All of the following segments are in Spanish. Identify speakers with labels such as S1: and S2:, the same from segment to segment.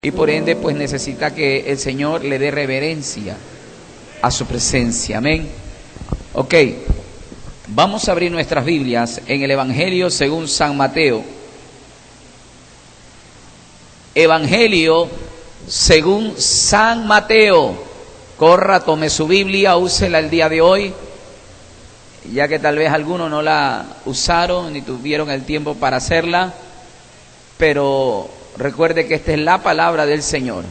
S1: y por ende pues necesita que el Señor le dé reverencia a su presencia. Amén. Ok, vamos a abrir nuestras Biblias en el Evangelio según San Mateo. Evangelio según San Mateo. Corra, tome su Biblia, úsela el día de hoy, ya que tal vez algunos no la usaron ni tuvieron el tiempo para hacerla, pero recuerde que esta es la palabra del Señor.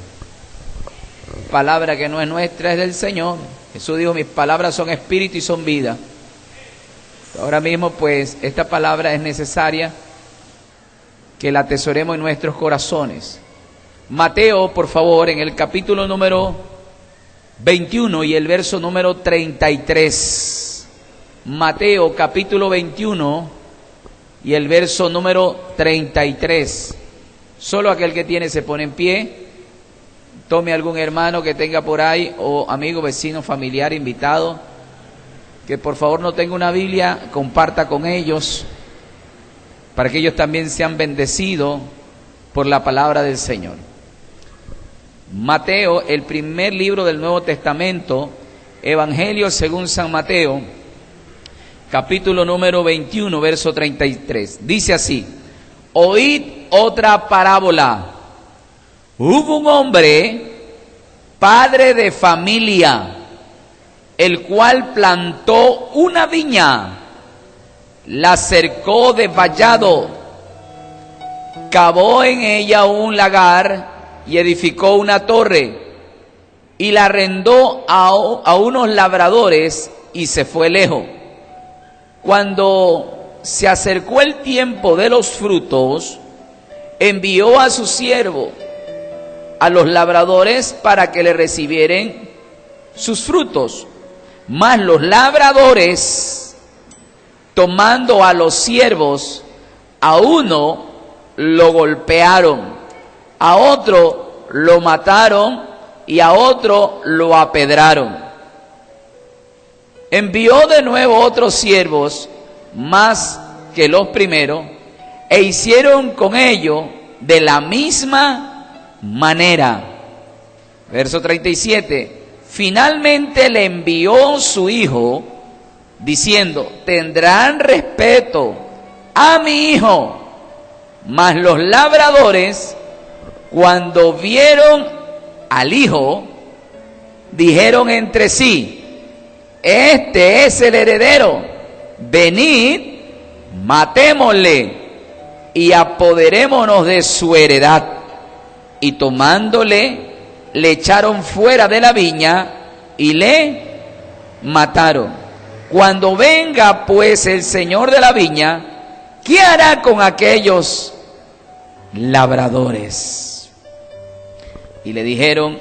S1: Palabra que no es nuestra, es del Señor. Jesús dijo, mis palabras son espíritu y son vida. Ahora mismo pues esta palabra es necesaria que la atesoremos en nuestros corazones. Mateo, por favor, en el capítulo número 21 y el verso número 33. Mateo capítulo 21 y el verso número 33. Solo aquel que tiene se pone en pie. Tome algún hermano que tenga por ahí, o amigo, vecino, familiar, invitado, que por favor no tenga una Biblia, comparta con ellos, para que ellos también sean bendecidos por la palabra del Señor. Mateo, el primer libro del Nuevo Testamento, Evangelio según San Mateo, capítulo número 21, verso 33. Dice así: oíd otra parábola. Hubo un hombre, padre de familia, el cual plantó una viña, la cercó de vallado, cavó en ella un lagar y edificó una torre, y la arrendó a unos labradores y se fue lejos. Cuando se acercó el tiempo de los frutos, envió a su siervo a los labradores para que le recibieren sus frutos. Mas los labradores, tomando a los siervos, a uno lo golpearon, a otro lo mataron y a otro lo apedraron. Envió de nuevo otros siervos más que los primeros, e hicieron con ellos de la misma manera. Verso 37. Finalmente le envió su hijo, diciendo: tendrán respeto a mi hijo. Mas los labradores, cuando vieron al hijo, dijeron entre sí: este es el heredero, venid, matémosle y apoderémonos de su heredad. Y tomándole, le echaron fuera de la viña y le mataron. Cuando venga pues el señor de la viña, ¿qué hará con aquellos labradores? Y le dijeron: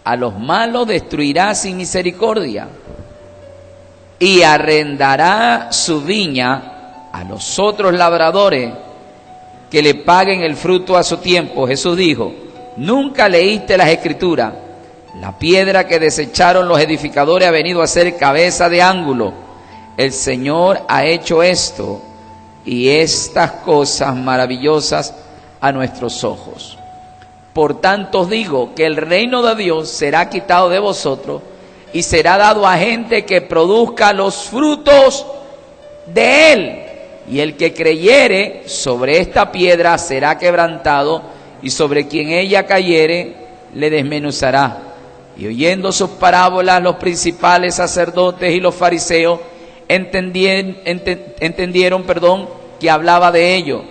S1: a los malos destruirá sin misericordia, y arrendará su viña a los otros labradores, que le paguen el fruto a su tiempo. Jesús dijo: ¿nunca leíste las Escrituras? La piedra que desecharon los edificadores ha venido a ser cabeza de ángulo. El Señor ha hecho esto y estas cosas maravillosas a nuestros ojos. Por tanto os digo que el reino de Dios será quitado de vosotros y será dado a gente que produzca los frutos de él. Y el que creyere sobre esta piedra será quebrantado, y sobre quien ella cayere le desmenuzará. Y oyendo sus parábolas, los principales sacerdotes y los fariseos entendieron que hablaba de ello,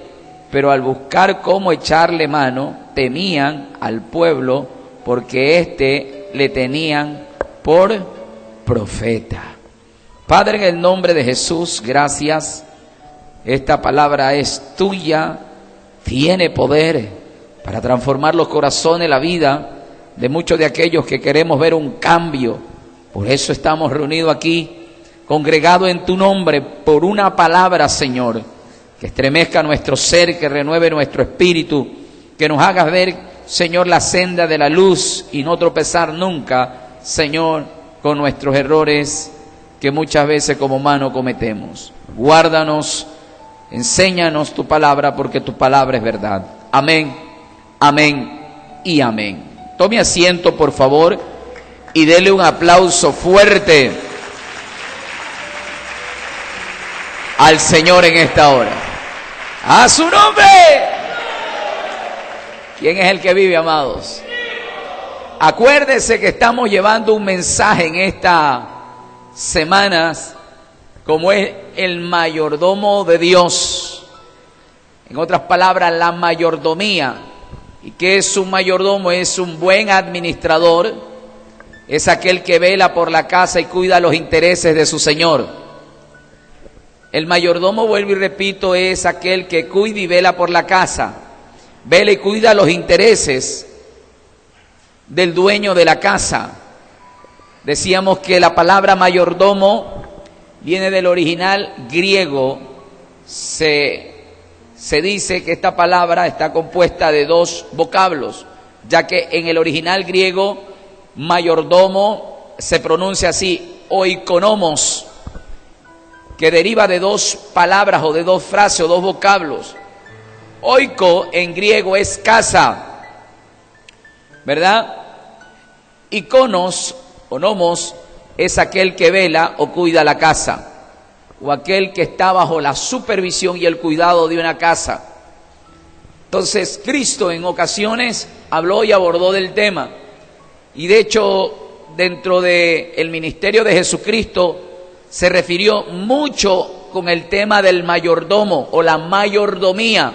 S1: pero al buscar cómo echarle mano, temían al pueblo, porque éste le tenían por profeta. Padre, en el nombre de Jesús, gracias. Esta palabra es tuya, tiene poder para transformar los corazones, la vida de muchos de aquellos que queremos ver un cambio. Por eso estamos reunidos aquí, congregados en tu nombre, por una palabra, Señor, que estremezca nuestro ser, que renueve nuestro espíritu, que nos haga ver, Señor, la senda de la luz y no tropezar nunca, Señor, con nuestros errores que muchas veces como humanos cometemos. Guárdanos. Enséñanos tu palabra, porque tu palabra es verdad. Amén, amén y amén. Tome asiento, por favor, y dele un aplauso fuerte al Señor en esta hora. ¡A su nombre! ¿Quién es el que vive, amados? Acuérdese que estamos llevando un mensaje en estas semanas, como es el mayordomo de Dios. En otras palabras, la mayordomía. ¿Y qué es un mayordomo? Es un buen administrador, es aquel que vela por la casa y cuida los intereses de su señor. El mayordomo, vuelvo y repito, es aquel que cuida y vela por la casa, vela y cuida los intereses del dueño de la casa. Decíamos que la palabra mayordomo viene del original griego. Se dice que esta palabra está compuesta de dos vocablos, ya que en el original griego mayordomo se pronuncia así, oikonomos, que deriva de dos palabras o de dos frases o dos vocablos. Oiko en griego es casa, ¿verdad? Ikonos o nomos es aquel que vela o cuida la casa, o aquel que está bajo la supervisión y el cuidado de una casa. Entonces, Cristo en ocasiones habló y abordó del tema. Y de hecho, dentro del ministerio de Jesucristo, se refirió mucho con el tema del mayordomo o la mayordomía.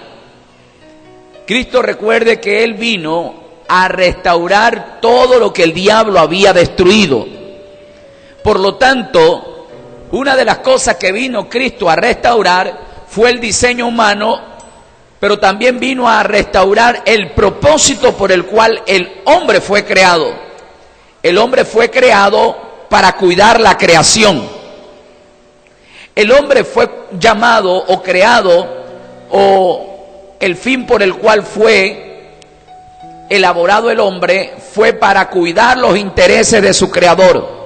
S1: Cristo, recuerde que Él vino a restaurar todo lo que el diablo había destruido. Por lo tanto, una de las cosas que vino Cristo a restaurar fue el diseño humano, pero también vino a restaurar el propósito por el cual el hombre fue creado. El hombre fue creado para cuidar la creación. El hombre fue llamado o creado, o el fin por el cual fue elaborado el hombre fue para cuidar los intereses de su creador.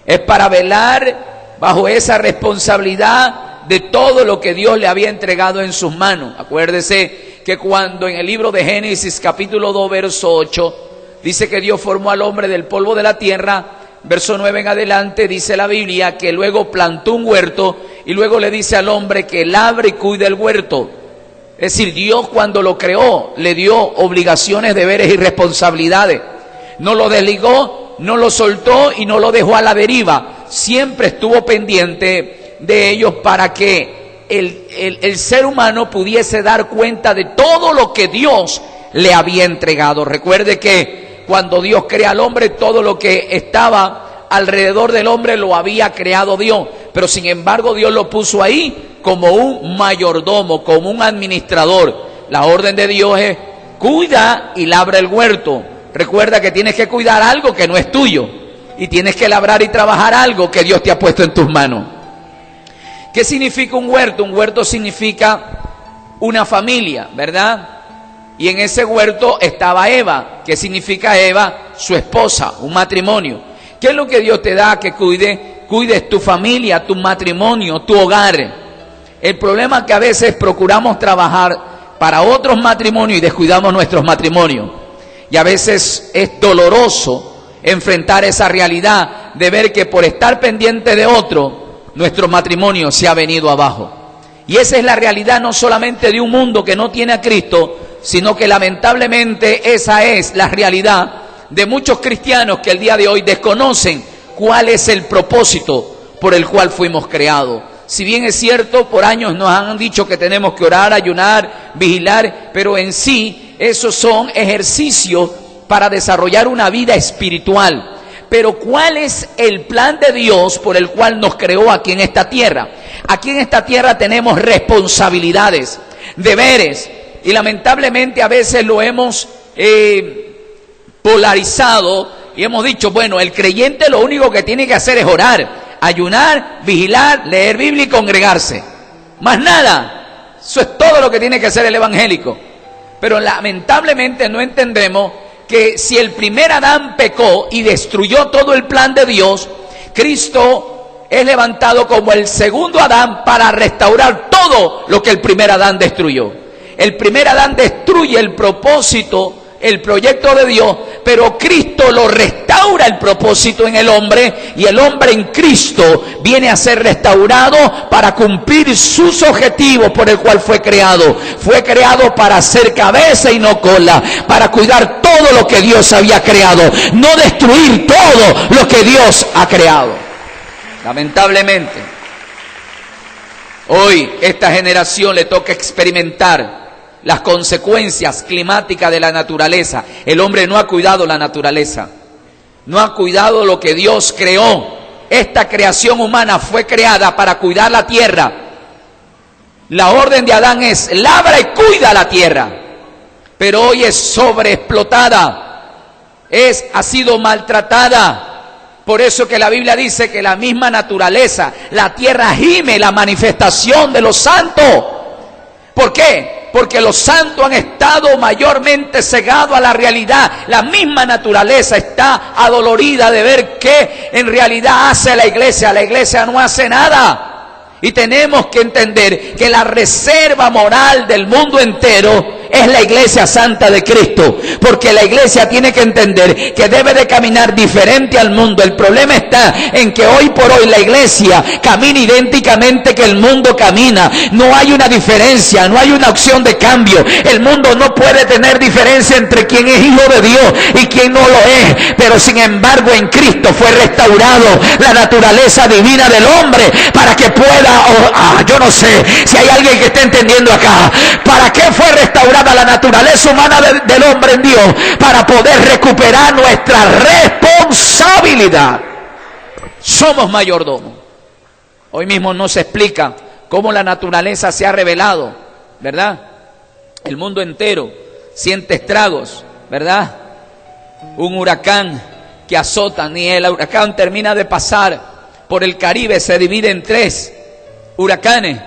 S1: Es para velar bajo esa responsabilidad de todo lo que Dios le había entregado en sus manos. Acuérdese que cuando en el libro de Génesis capítulo 2 verso 8 dice que Dios formó al hombre del polvo de la tierra, verso 9 en adelante dice la Biblia que luego plantó un huerto y luego le dice al hombre que labre y cuide el huerto. Es decir, Dios cuando lo creó le dio obligaciones, deberes y responsabilidades. No lo desligó, no lo soltó y no lo dejó a la deriva. Siempre estuvo pendiente de ellos para que el ser humano pudiese dar cuenta de todo lo que Dios le había entregado. Recuerde que cuando Dios crea al hombre, todo lo que estaba alrededor del hombre lo había creado Dios, pero sin embargo Dios lo puso ahí como un mayordomo, como un administrador. La orden de Dios es: cuida y labra el huerto. Recuerda que tienes que cuidar algo que no es tuyo y tienes que labrar y trabajar algo que Dios te ha puesto en tus manos. ¿Qué significa un huerto? Un huerto significa una familia, ¿verdad? Y en ese huerto estaba Eva. ¿Qué significa Eva? Su esposa, un matrimonio. ¿Qué es lo que Dios te da que cuides tu familia, tu matrimonio, tu hogar? El problema es que a veces procuramos trabajar para otros matrimonios y descuidamos nuestros matrimonios. Y a veces es doloroso enfrentar esa realidad de ver que por estar pendiente de otro, nuestro matrimonio se ha venido abajo. Y esa es la realidad no solamente de un mundo que no tiene a Cristo, sino que lamentablemente esa es la realidad de muchos cristianos que el día de hoy desconocen cuál es el propósito por el cual fuimos creados. Si bien es cierto, por años nos han dicho que tenemos que orar, ayunar, vigilar, pero en sí esos son ejercicios para desarrollar una vida espiritual. Pero ¿cuál es el plan de Dios por el cual nos creó aquí en esta tierra? Aquí en esta tierra tenemos responsabilidades, deberes, y lamentablemente a veces lo hemos polarizado y hemos dicho, bueno, el creyente lo único que tiene que hacer es orar, ayunar, vigilar, leer Biblia y congregarse. Más nada. Eso es todo lo que tiene que hacer el evangélico. Pero lamentablemente no entendemos que si el primer Adán pecó y destruyó todo el plan de Dios, Cristo es levantado como el segundo Adán para restaurar todo lo que el primer Adán destruyó. El primer Adán destruye el propósito el proyecto de Dios, pero Cristo lo restaura el propósito en el hombre, y el hombre en Cristo viene a ser restaurado para cumplir sus objetivos por el cual fue creado. Fue creado para ser cabeza y no cola, para cuidar todo lo que Dios había creado, no destruir todo lo que Dios ha creado. Lamentablemente, hoy esta generación le toca experimentar las consecuencias climáticas de la naturaleza. El hombre no ha cuidado la naturaleza, no ha cuidado lo que Dios creó. Esta creación humana fue creada para cuidar la tierra. La orden de Adán es: labra y cuida la tierra. Pero hoy es sobreexplotada, ha sido maltratada. Por eso que la Biblia dice que la misma naturaleza, la tierra gime la manifestación de los santos. ¿Por qué? Porque los santos han estado mayormente cegados a la realidad. La misma naturaleza está adolorida de ver qué en realidad hace la iglesia. La iglesia no hace nada. Y tenemos que entender que la reserva moral del mundo entero es la iglesia santa de Cristo, porque la iglesia tiene que entender que debe de caminar diferente al mundo. El problema está en que hoy por hoy la iglesia camina idénticamente que el mundo camina. No hay una diferencia, no hay una opción de cambio. El mundo no puede tener diferencia entre quien es hijo de Dios y quien no lo es, pero sin embargo en Cristo fue restaurado la naturaleza divina del hombre para que pueda, yo no sé si hay alguien que esté entendiendo acá, ¿para qué fue restaurada la naturaleza humana del hombre en Dios? Para poder recuperar nuestra responsabilidad. Somos mayordomos. Hoy mismo no se explica cómo la naturaleza se ha revelado, ¿verdad? El mundo entero siente estragos, ¿verdad? Un huracán que azota, ni el huracán termina de pasar por el Caribe, se divide en 3 huracanes.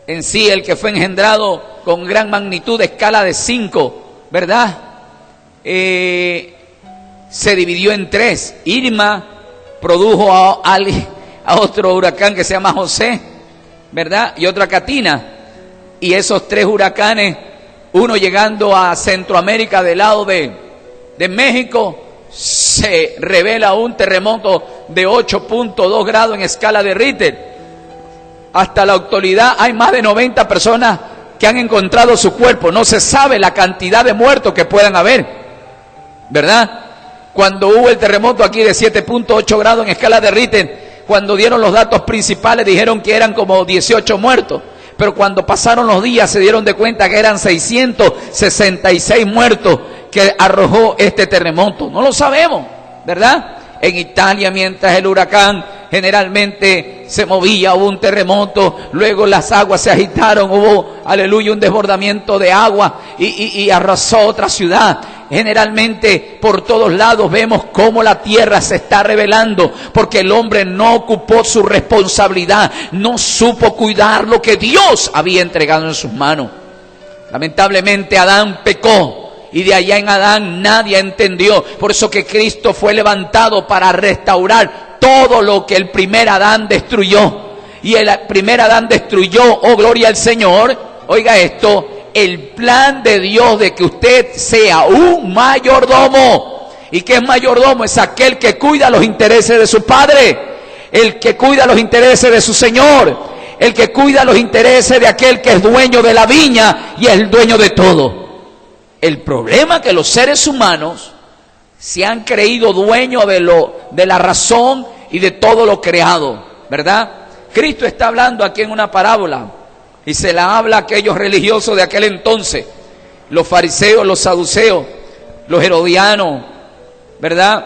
S1: En sí, el que fue engendrado con gran magnitud, de escala de 5, ¿verdad? Se dividió en 3. Irma produjo a otro huracán que se llama José, ¿verdad? Y otra Katrina. Y esos 3 huracanes, uno llegando a Centroamérica del lado de México, se revela un terremoto de 8.2 grados en escala de Richter. Hasta la actualidad hay más de 90 personas que han encontrado su cuerpo. No se sabe la cantidad de muertos que puedan haber, ¿verdad? Cuando hubo el terremoto aquí de 7.8 grados en escala de Richter, cuando dieron los datos principales dijeron que eran como 18 muertos. Pero cuando pasaron los días se dieron de cuenta que eran 666 muertos que arrojó este terremoto. No lo sabemos, ¿verdad? En Italia, mientras el huracán generalmente se movía, hubo un terremoto, luego las aguas se agitaron, hubo, aleluya, un desbordamiento de agua y arrasó otra ciudad. Generalmente por todos lados vemos cómo la tierra se está revelando, porque el hombre no ocupó su responsabilidad, no supo cuidar lo que Dios había entregado en sus manos. Lamentablemente Adán pecó. Y de allá en Adán nadie entendió. Por eso que Cristo fue levantado para restaurar todo lo que el primer Adán destruyó. Y el primer Adán destruyó, oh gloria al Señor, oiga esto, el plan de Dios de que usted sea un mayordomo. ¿Y qué es mayordomo? Es aquel que cuida los intereses de su padre, el que cuida los intereses de su Señor, el que cuida los intereses de aquel que es dueño de la viña y es el dueño de todo. El problema es que los seres humanos se han creído dueños de la razón y de todo lo creado, ¿verdad? Cristo está hablando aquí en una parábola y se la habla a aquellos religiosos de aquel entonces, los fariseos, los saduceos, los herodianos, ¿verdad?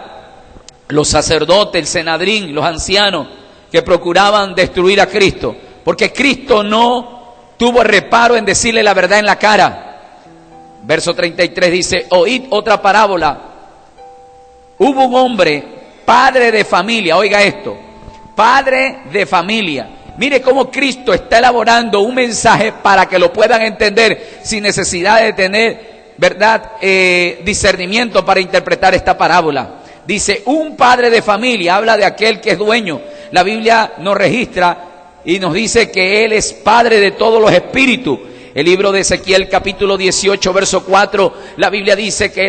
S1: Los sacerdotes, el Sanedrín, los ancianos que procuraban destruir a Cristo, porque Cristo no tuvo reparo en decirle la verdad en la cara. Verso 33 dice: oíd otra parábola. Hubo un hombre, padre de familia, oiga esto, padre de familia. Mire cómo Cristo está elaborando un mensaje para que lo puedan entender sin necesidad de tener, ¿verdad?, discernimiento para interpretar esta parábola. Dice, un padre de familia, habla de aquel que es dueño. La Biblia nos registra y nos dice que Él es padre de todos los espíritus. El libro de Ezequiel, capítulo 18, verso 4, la Biblia dice que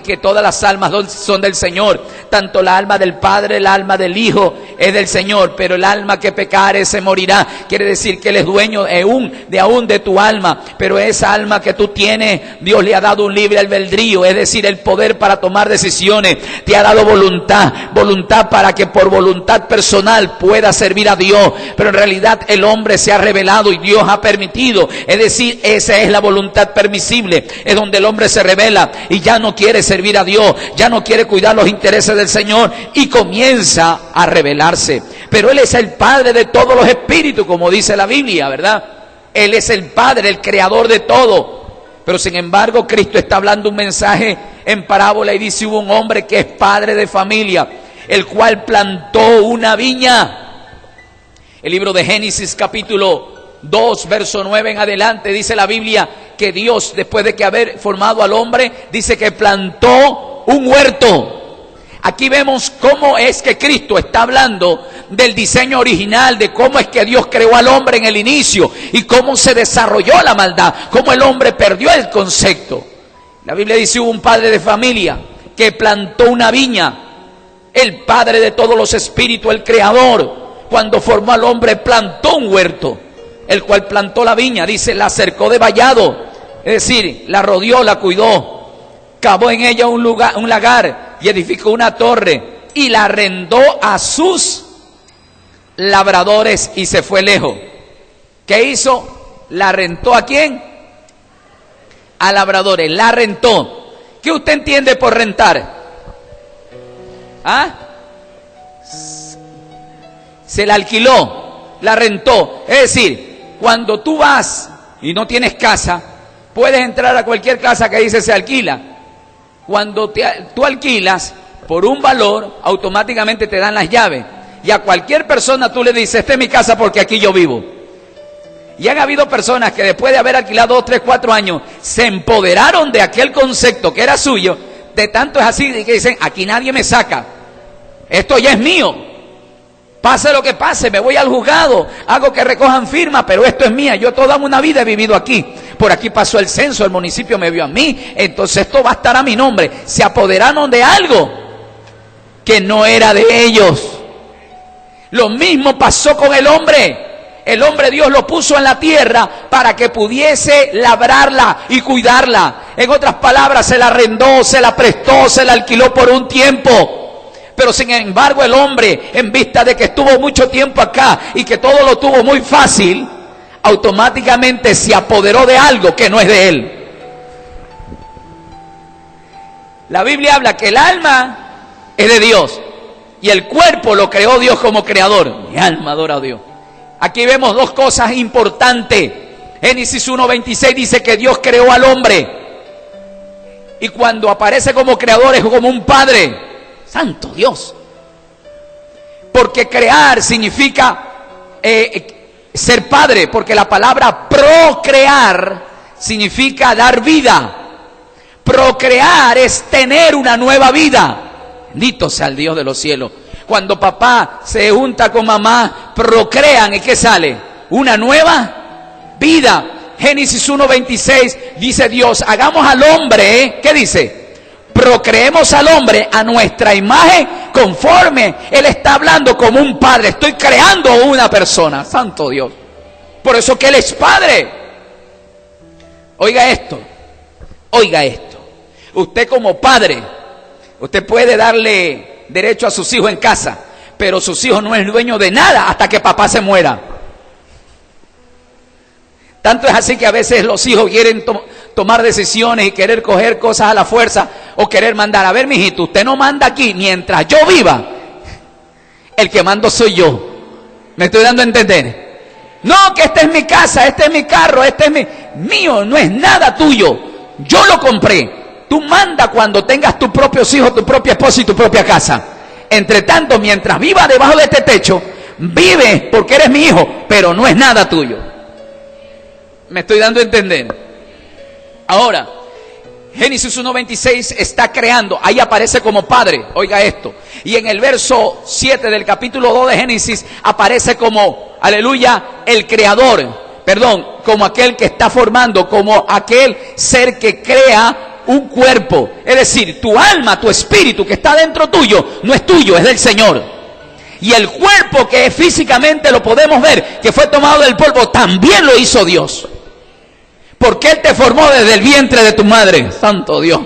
S1: que todas las almas son del Señor, tanto la alma del Padre, el alma del Hijo es del Señor, pero el alma que pecare se morirá. Quiere decir que Él es dueño aún de tu alma, pero esa alma que tú tienes, Dios le ha dado un libre albedrío, es decir, el poder para tomar decisiones. Te ha dado voluntad para que por voluntad personal pueda servir a Dios, pero en realidad el hombre se ha rebelado y Dios ha permitido, es decir, esa es la voluntad permisible, es donde el hombre se rebela y ya no quiere servir a Dios, ya no quiere cuidar los intereses del Señor y comienza a rebelarse. Pero Él es el Padre de todos los espíritus, como dice la Biblia, ¿verdad? Él es el Padre, el creador de todo. Pero sin embargo, Cristo está hablando un mensaje en parábola y dice: hubo un hombre que es padre de familia, el cual plantó una viña. El libro de Génesis, capítulo 2, verso 9 en adelante, dice la Biblia que Dios, después de que haber formado al hombre, dice que plantó un huerto. Aquí vemos cómo es que Cristo está hablando del diseño original, de cómo es que Dios creó al hombre en el inicio y cómo se desarrolló la maldad, cómo el hombre perdió el concepto. La Biblia dice: hubo un padre de familia que plantó una viña, el Padre de todos los espíritus, el Creador, cuando formó al hombre plantó un huerto, el cual plantó la viña, dice, la cercó de vallado, es decir, la rodeó, la cuidó, cavó en ella un lagar y edificó una torre y la arrendó a sus labradores y se fue lejos. ¿Qué hizo? ¿La rentó a quién? A labradores, la rentó. ¿Qué usted entiende por rentar? ¿Ah? Se la alquiló, la rentó. Es decir, cuando tú vas y no tienes casa, puedes entrar a cualquier casa que dice se alquila. Cuando tú alquilas por un valor, automáticamente te dan las llaves. Y a cualquier persona tú le dices: esta es mi casa porque aquí yo vivo. Y han habido personas que después de haber alquilado 2, 3, 4 años, se empoderaron de aquel concepto que era suyo. De tanto es así que dicen: aquí nadie me saca, esto ya es mío. Pase lo que pase, me voy al juzgado, hago que recojan firmas, pero esto es mía. Yo toda una vida he vivido aquí. Por aquí pasó el censo, el municipio me vio a mí, entonces esto va a estar a mi nombre. Se apoderaron de algo que no era de ellos. Lo mismo pasó con el hombre. El hombre, Dios lo puso en la tierra para que pudiese labrarla y cuidarla. En otras palabras, se la arrendó, se la prestó, se la alquiló por un tiempo. Pero sin embargo el hombre, en vista de que estuvo mucho tiempo acá y que todo lo tuvo muy fácil, automáticamente se apoderó de algo que no es de él. La Biblia habla que el alma es de Dios y el cuerpo lo creó Dios como creador. Mi alma adora a Dios. Aquí vemos dos cosas importantes. Génesis 1:26 dice que Dios creó al hombre y cuando aparece como creador es como un padre. Santo Dios. Porque crear significa ser padre, porque la palabra procrear significa dar vida. Procrear es tener una nueva vida. Bendito sea el Dios de los cielos. Cuando papá se junta con mamá, procrean, ¿y qué sale? Una nueva vida. Génesis 1:26 dice Dios: hagamos al hombre, ¿qué dice? Procreemos al hombre a nuestra imagen conforme. Él está hablando como un padre. Estoy creando una persona. Santo Dios. Por eso que Él es padre. Oiga esto. Oiga esto. Usted como padre, usted puede darle derecho a sus hijos en casa, pero sus hijos no es dueño de nada hasta que papá se muera. Tanto es así que a veces los hijos quieren tomar decisiones y querer coger cosas a la fuerza o querer mandar. A ver, mijito, usted no manda aquí mientras yo viva. El que mando soy yo. ¿Me estoy dando a entender? No, que esta es mi casa, este es mi carro, este es mío, no es nada tuyo. Yo lo compré. Tú manda cuando tengas tus propios hijos, tu propia esposa y tu propia casa. Entre tanto, mientras viva debajo de este techo, vive porque eres mi hijo, pero no es nada tuyo. ¿Me estoy dando a entender? Ahora, Génesis 1:26 está creando, ahí aparece como padre, oiga esto. Y en el verso 7 del capítulo 2 de Génesis aparece como, aleluya, el creador. Perdón, como aquel que está formando, como aquel ser que crea un cuerpo. Es decir, tu alma, tu espíritu que está dentro tuyo, no es tuyo, es del Señor. Y el cuerpo que físicamente lo podemos ver, que fue tomado del polvo, también lo hizo Dios. Porque Él te formó desde el vientre de tu madre. Santo Dios.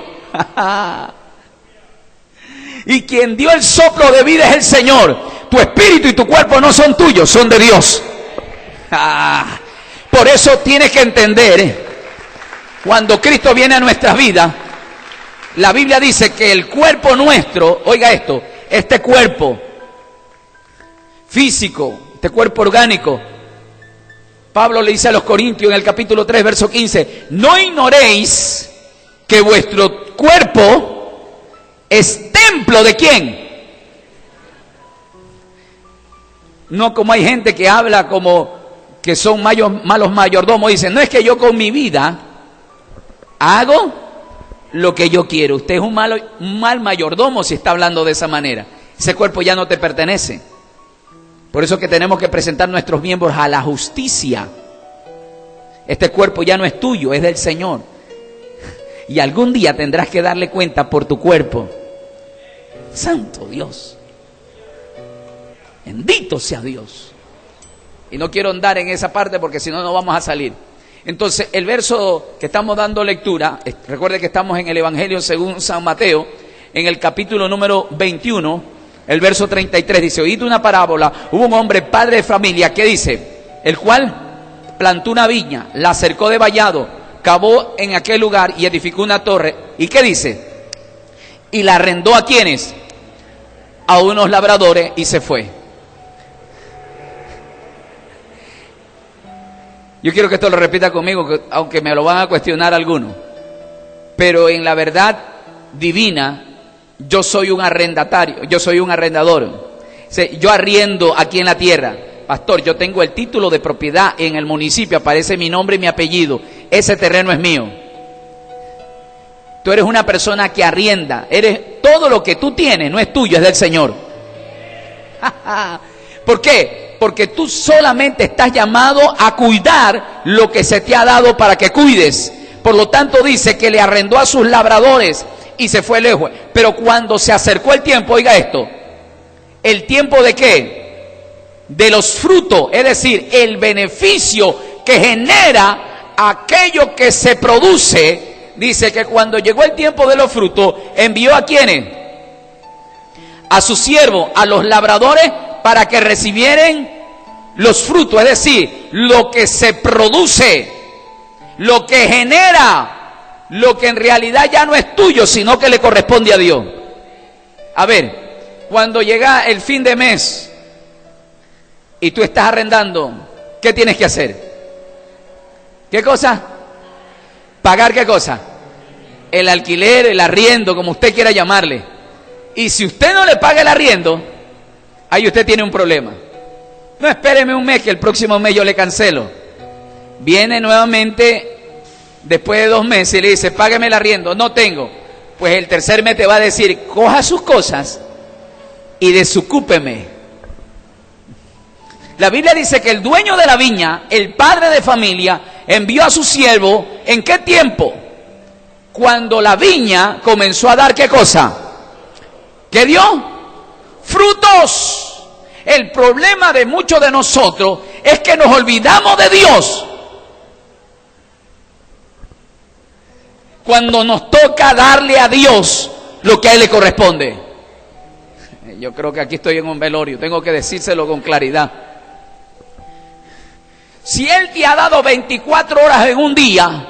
S1: Y quien dio el soplo de vida es el Señor. Tu espíritu y tu cuerpo no son tuyos, son de Dios. Por eso tienes que entender, cuando Cristo viene a nuestras vidas, la Biblia dice que el cuerpo nuestro, oiga esto, este cuerpo físico, este cuerpo orgánico, Pablo le dice a los Corintios en el capítulo 3, verso 15, no ignoréis que vuestro cuerpo es templo de ¿quién? No como hay gente que habla como que son malos mayordomos, dicen, no es que yo con mi vida hago lo que yo quiero. Usted es un mal mayordomo si está hablando de esa manera. Ese cuerpo ya no te pertenece. Por eso que tenemos que presentar nuestros miembros a la justicia. Este cuerpo ya no es tuyo, es del Señor. Y algún día tendrás que darle cuenta por tu cuerpo. Santo Dios. Bendito sea Dios. Y no quiero andar en esa parte porque si no, no vamos a salir. Entonces, el verso que estamos dando lectura, recuerde que estamos en el Evangelio según San Mateo, en el capítulo número 21, el verso 33, dice, oíd una parábola, hubo un hombre, padre de familia, que dice, el cual plantó una viña, la cercó de vallado, cavó en aquel lugar y edificó una torre. ¿Y qué dice? Y la arrendó ¿a quiénes? A unos labradores y se fue. Yo quiero que esto lo repita conmigo, aunque me lo van a cuestionar algunos. Pero en la verdad divina, yo soy un arrendatario, yo soy un arrendador. Yo arriendo aquí en la tierra. Pastor, yo tengo el título de propiedad en el municipio, aparece mi nombre y mi apellido. Ese terreno es mío. Tú eres una persona que arrienda. Todo lo que tú tienes no es tuyo, es del Señor. ¿Por qué? Porque tú solamente estás llamado a cuidar lo que se te ha dado para que cuides. Por lo tanto dice que le arrendó a sus labradores y se fue lejos. Pero cuando se acercó el tiempo, oiga esto, ¿el tiempo de qué? De los frutos, es decir, el beneficio que genera aquello que se produce. Dice que cuando llegó el tiempo de los frutos, envió a ¿quiénes? A sus siervos, a los labradores, para que recibieran los frutos, es decir, lo que se produce, lo que genera, lo que en realidad ya no es tuyo, sino que le corresponde a Dios. A ver, cuando llega el fin de mes y tú estás arrendando, ¿qué tienes que hacer? ¿Qué cosa? ¿Pagar qué cosa? El alquiler, el arriendo, como usted quiera llamarle. Y si usted no le paga el arriendo, ahí usted tiene un problema. No, espéreme un mes, que el próximo mes yo le cancelo. Viene nuevamente después de 2 meses y le dice, págame el arriendo. No tengo. Pues el tercer mes te va a decir, coja sus cosas y desocúpeme. La Biblia dice que el dueño de la viña, el padre de familia, envió a su siervo, ¿en qué tiempo? Cuando la viña comenzó a dar ¿qué cosa? ¿Qué dio? Frutos. El problema de muchos de nosotros es que nos olvidamos de Dios cuando nos toca darle a Dios lo que a Él le corresponde. Yo creo que aquí estoy en un velorio, tengo que decírselo con claridad. Si Él te ha dado 24 horas en un día,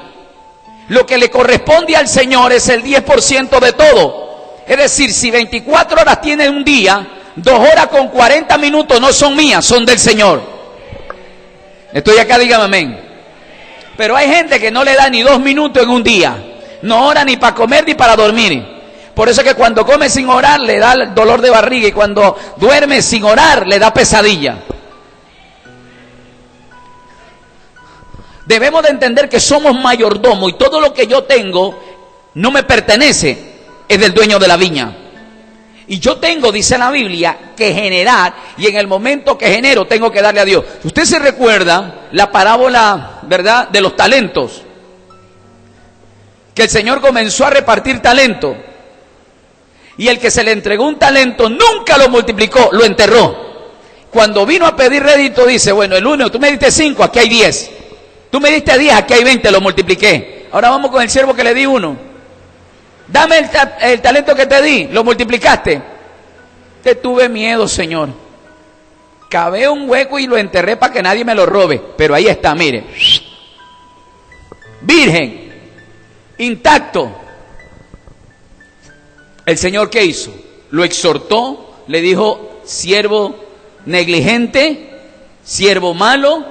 S1: lo que le corresponde al Señor es el 10% de todo. Es decir, si 24 horas tiene un día, 2 horas con 40 minutos no son mías, son del Señor. Estoy acá, dígame amén. Pero hay gente que no le da ni 2 minutos en un día. No ora ni para comer ni para dormir. Por eso es que cuando come sin orar le da dolor de barriga y cuando duerme sin orar le da pesadilla. Debemos de entender que somos mayordomos y todo lo que yo tengo no me pertenece, es del dueño de la viña. Y yo tengo, dice la Biblia, que generar, y en el momento que genero tengo que darle a Dios. Usted se recuerda la parábola, ¿verdad?, de los talentos, que el Señor comenzó a repartir talento, y el que se le entregó un talento nunca lo multiplicó, lo enterró. Cuando vino a pedir rédito dice, bueno, el uno, tú me diste 5, aquí hay 10. Tú me diste 10, aquí hay 20, lo multipliqué. Ahora vamos con el siervo que le di 1. Dame el talento que te di, lo multiplicaste. Te tuve miedo, Señor. Cavé un hueco y lo enterré para que nadie me lo robe. Pero ahí está, mire. Virgen, intacto. El Señor, ¿qué hizo? Lo exhortó, le dijo, siervo negligente, siervo malo,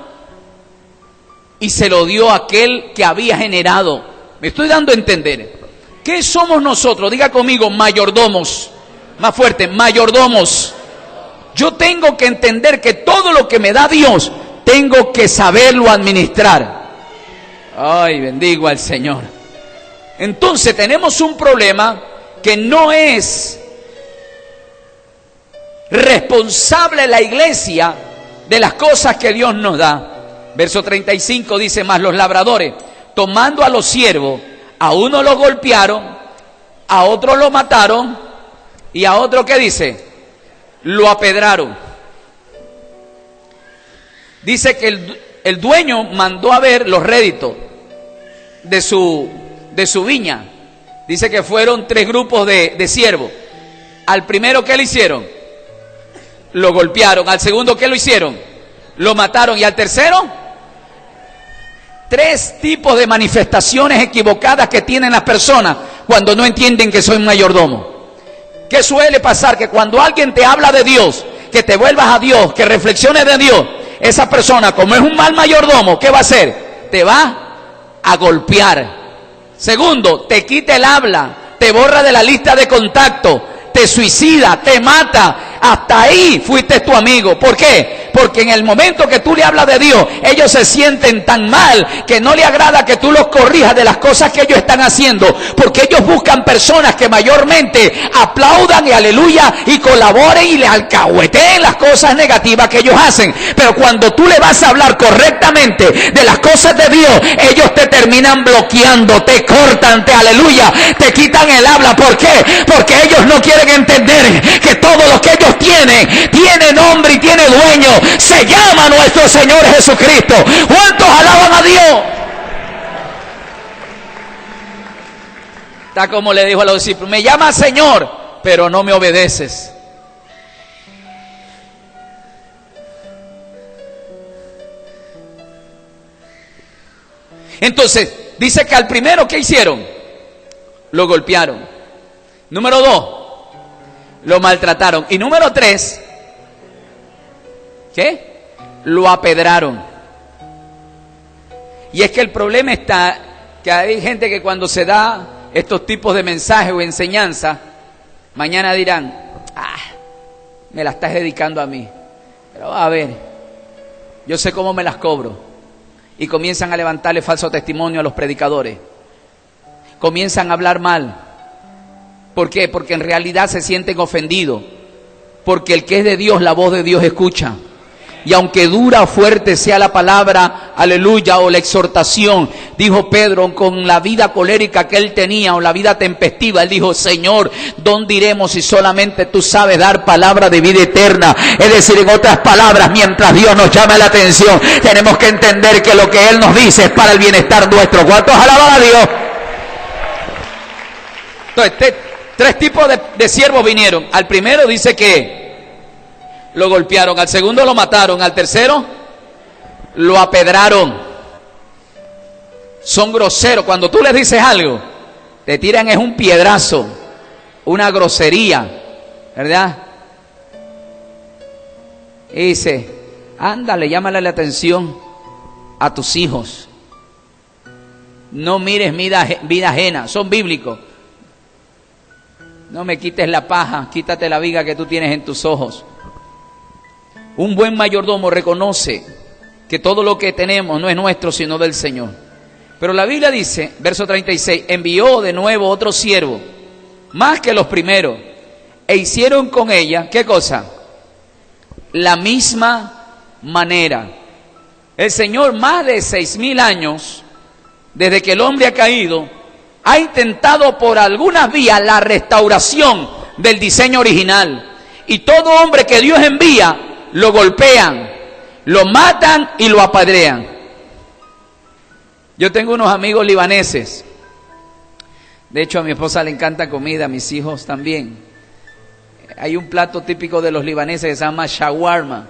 S1: y se lo dio a aquel que había generado. Me estoy dando a entender. ¿Qué somos nosotros? Diga conmigo, mayordomos. Más fuerte, mayordomos. Yo tengo que entender que todo lo que me da Dios, tengo que saberlo administrar. Ay, bendigo al Señor. Entonces tenemos un problema que no es responsable la iglesia de las cosas que Dios nos da. Verso 35 dice, más los labradores, tomando a los siervos, a uno lo golpearon, a otro lo mataron, y a otro, ¿qué dice? Lo apedraron. Dice que el dueño mandó a ver los réditos de su viña. Dice que fueron 3 grupos de siervos. Al primero, ¿qué le hicieron? Lo golpearon. Al segundo, ¿qué lo hicieron? Lo mataron. Y al tercero, 3 tipos de manifestaciones equivocadas que tienen las personas cuando no entienden que soy un mayordomo. ¿Qué suele pasar? Que cuando alguien te habla de Dios, que te vuelvas a Dios, que reflexiones de Dios, esa persona, como es un mal mayordomo, ¿qué va a hacer? Te va a golpear. Segundo, te quita el habla, te borra de la lista de contacto, te suicida, te mata. Hasta ahí fuiste tu amigo. ¿Por qué? Porque en el momento que tú le hablas de Dios, ellos se sienten tan mal que no le agrada que tú los corrijas de las cosas que ellos están haciendo, porque ellos buscan personas que mayormente aplaudan y aleluya y colaboren y le alcahueteen las cosas negativas que ellos hacen. Pero cuando tú le vas a hablar correctamente de las cosas de Dios, ellos te terminan bloqueando, te cortan, te aleluya, te quitan el habla. ¿Por qué? Porque ellos no quieren entender que todo lo que ellos tiene nombre y tiene dueño. Se llama nuestro Señor Jesucristo. ¿Cuántos alaban a Dios? Está como le dijo a los discípulos, me llama Señor, pero no me obedeces. Entonces, dice que al primero, ¿qué hicieron? Lo golpearon. Número 2, lo maltrataron. Y número 3, ¿qué? Lo apedraron. Y es que el problema está que hay gente que cuando se da estos tipos de mensajes o enseñanza, mañana dirán, me la estás dedicando a mí. Pero a ver, yo sé cómo me las cobro. Y comienzan a levantarle falso testimonio a los predicadores. Comienzan a hablar mal. ¿Por qué? Porque en realidad se sienten ofendidos. Porque el que es de Dios, la voz de Dios escucha. Y aunque dura o fuerte sea la palabra, aleluya, o la exhortación, dijo Pedro, con la vida colérica que él tenía, o la vida tempestiva, él dijo, Señor, ¿dónde iremos si solamente tú sabes dar palabra de vida eterna? Es decir, en otras palabras, mientras Dios nos llame la atención, tenemos que entender que lo que Él nos dice es para el bienestar nuestro. ¿Cuántos alaban a Dios? Entonces, 3 tipos de siervos vinieron. Al primero dice que lo golpearon, al segundo lo mataron, al tercero lo apedraron. Son groseros. Cuando tú les dices algo, te tiran es un piedrazo, una grosería, ¿verdad? Y dice, ándale, llámale la atención a tus hijos. No mires vida ajena, son bíblicos. No me quites la paja, quítate la viga que tú tienes en tus ojos. Un buen mayordomo reconoce que todo lo que tenemos no es nuestro, sino del Señor. Pero la Biblia dice, verso 36, envió de nuevo otro siervo, más que los primeros, e hicieron con ella, ¿qué cosa? La misma manera. El Señor, más de 6.000 años, desde que el hombre ha caído, ha intentado por algunas vías la restauración del diseño original. Y todo hombre que Dios envía, lo golpean, lo matan y lo apedrean. Yo tengo unos amigos libaneses. De hecho, a mi esposa le encanta comida, a mis hijos también. Hay un plato típico de los libaneses que se llama shawarma.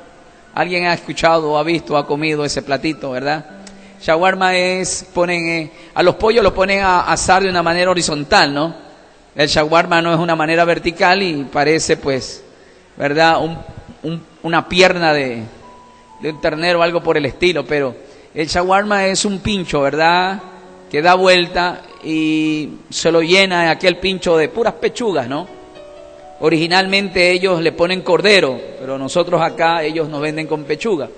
S1: ¿Alguien ha escuchado o ha visto o ha comido ese platito, verdad? Shawarma es, a los pollos los ponen a asar de una manera horizontal, ¿no? El shawarma no es una manera vertical y parece, pues, ¿verdad? Una pierna de un ternero o algo por el estilo, pero el shawarma es un pincho, ¿verdad? Que da vuelta y se lo llena aquel pincho de puras pechugas, ¿no? Originalmente ellos le ponen cordero, pero nosotros acá ellos nos venden con pechuga.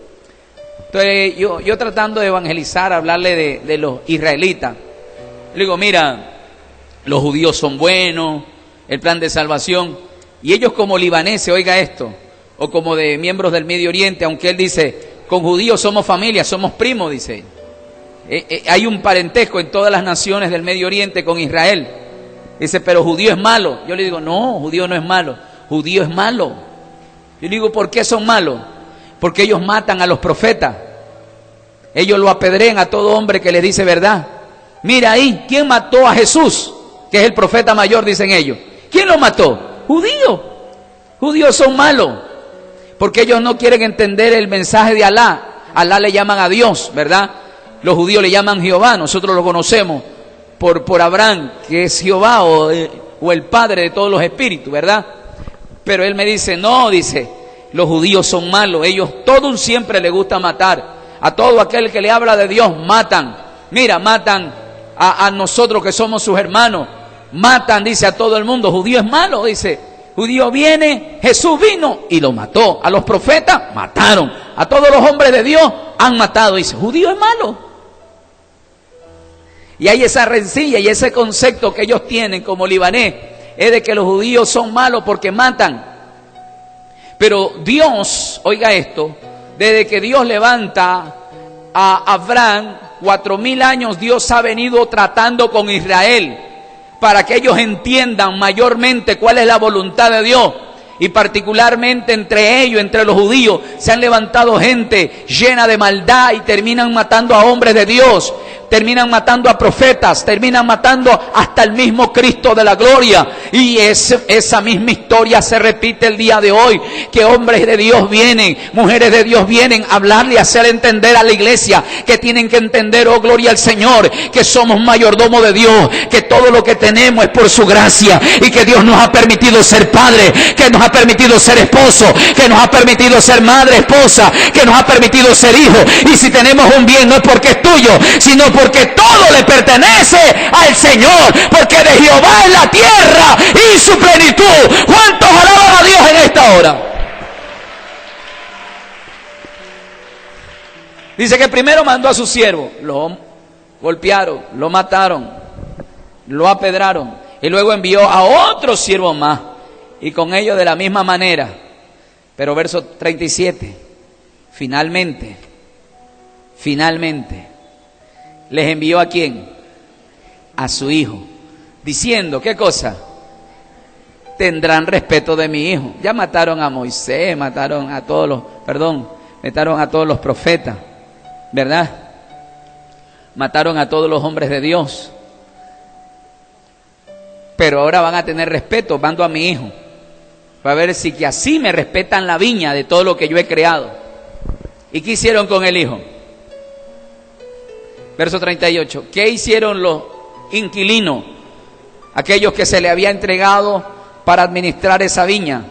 S1: Entonces yo tratando de evangelizar, hablarle de los israelitas, le digo, mira, los judíos son buenos, el plan de salvación, y ellos como libaneses, oiga esto, o como de miembros del Medio Oriente, aunque él dice, con judíos somos familia, somos primos, dice. Hay un parentesco en todas las naciones del Medio Oriente con Israel. Dice, pero judío es malo. Yo le digo, no, judío no es malo, judío es malo. Yo le digo, ¿por qué son malos? Porque ellos matan a los profetas. Ellos lo apedrean a todo hombre que les dice verdad. Mira ahí, ¿quién mató a Jesús? Que es el profeta mayor, dicen ellos. ¿Quién lo mató? Judíos. Judíos son malos. Porque ellos no quieren entender el mensaje de Alá. Alá le llaman a Dios, ¿verdad? Los judíos le llaman Jehová. Nosotros lo conocemos por Abraham, que es Jehová o el padre de todos los espíritus, ¿verdad? Pero él me dice, no, dice, los judíos son malos. Ellos todo un siempre les gusta matar. A todo aquel que le habla de Dios, matan. Mira, matan a nosotros que somos sus hermanos. Matan, dice, a todo el mundo. Judío es malo, dice. Judío viene, Jesús vino y lo mató. A los profetas, mataron. A todos los hombres de Dios han matado. Dice, judío es malo. Y hay esa rencilla y ese concepto que ellos tienen como libanés, es de que los judíos son malos porque matan. Pero Dios, oiga esto, desde que Dios levanta a Abraham, 4.000 años Dios ha venido tratando con Israel para que ellos entiendan mayormente cuál es la voluntad de Dios. Y particularmente entre ellos, entre los judíos, se han levantado gente llena de maldad y terminan matando a hombres de Dios, terminan matando a profetas, terminan matando hasta el mismo Cristo de la gloria. Y esa misma historia se repite el día de hoy, que hombres de Dios vienen, mujeres de Dios vienen a hablarle, a hacer entender a la iglesia que tienen que entender, oh gloria al Señor, que somos mayordomo de Dios, que todo lo que tenemos es por su gracia y que Dios nos ha permitido ser padre, que nos ha permitido ser esposo, que nos ha permitido ser madre, esposa, que nos ha permitido ser hijo. Y si tenemos un bien no es porque es tuyo, sino porque todo le pertenece al Señor, porque de Jehová es la tierra y su plenitud. ¿Cuántos alaban a Dios en esta hora? Dice que primero mandó a su siervo, lo golpearon, lo mataron, lo apedraron, y luego envió a otro siervo más, y con ellos de la misma manera. Pero verso 37, finalmente, les envió ¿a quién? A su hijo, diciendo, ¿qué cosa? Tendrán respeto de mi hijo. Ya mataron a Moisés, mataron a todos los profetas, ¿verdad? Mataron a todos los hombres de Dios. Pero ahora van a tener respeto, mando a mi hijo. Para ver si que así me respetan la viña de todo lo que yo he creado. ¿Y qué hicieron con el hijo? Verso 38. ¿Qué hicieron los inquilinos? Aquellos que se le había entregado para administrar esa viña.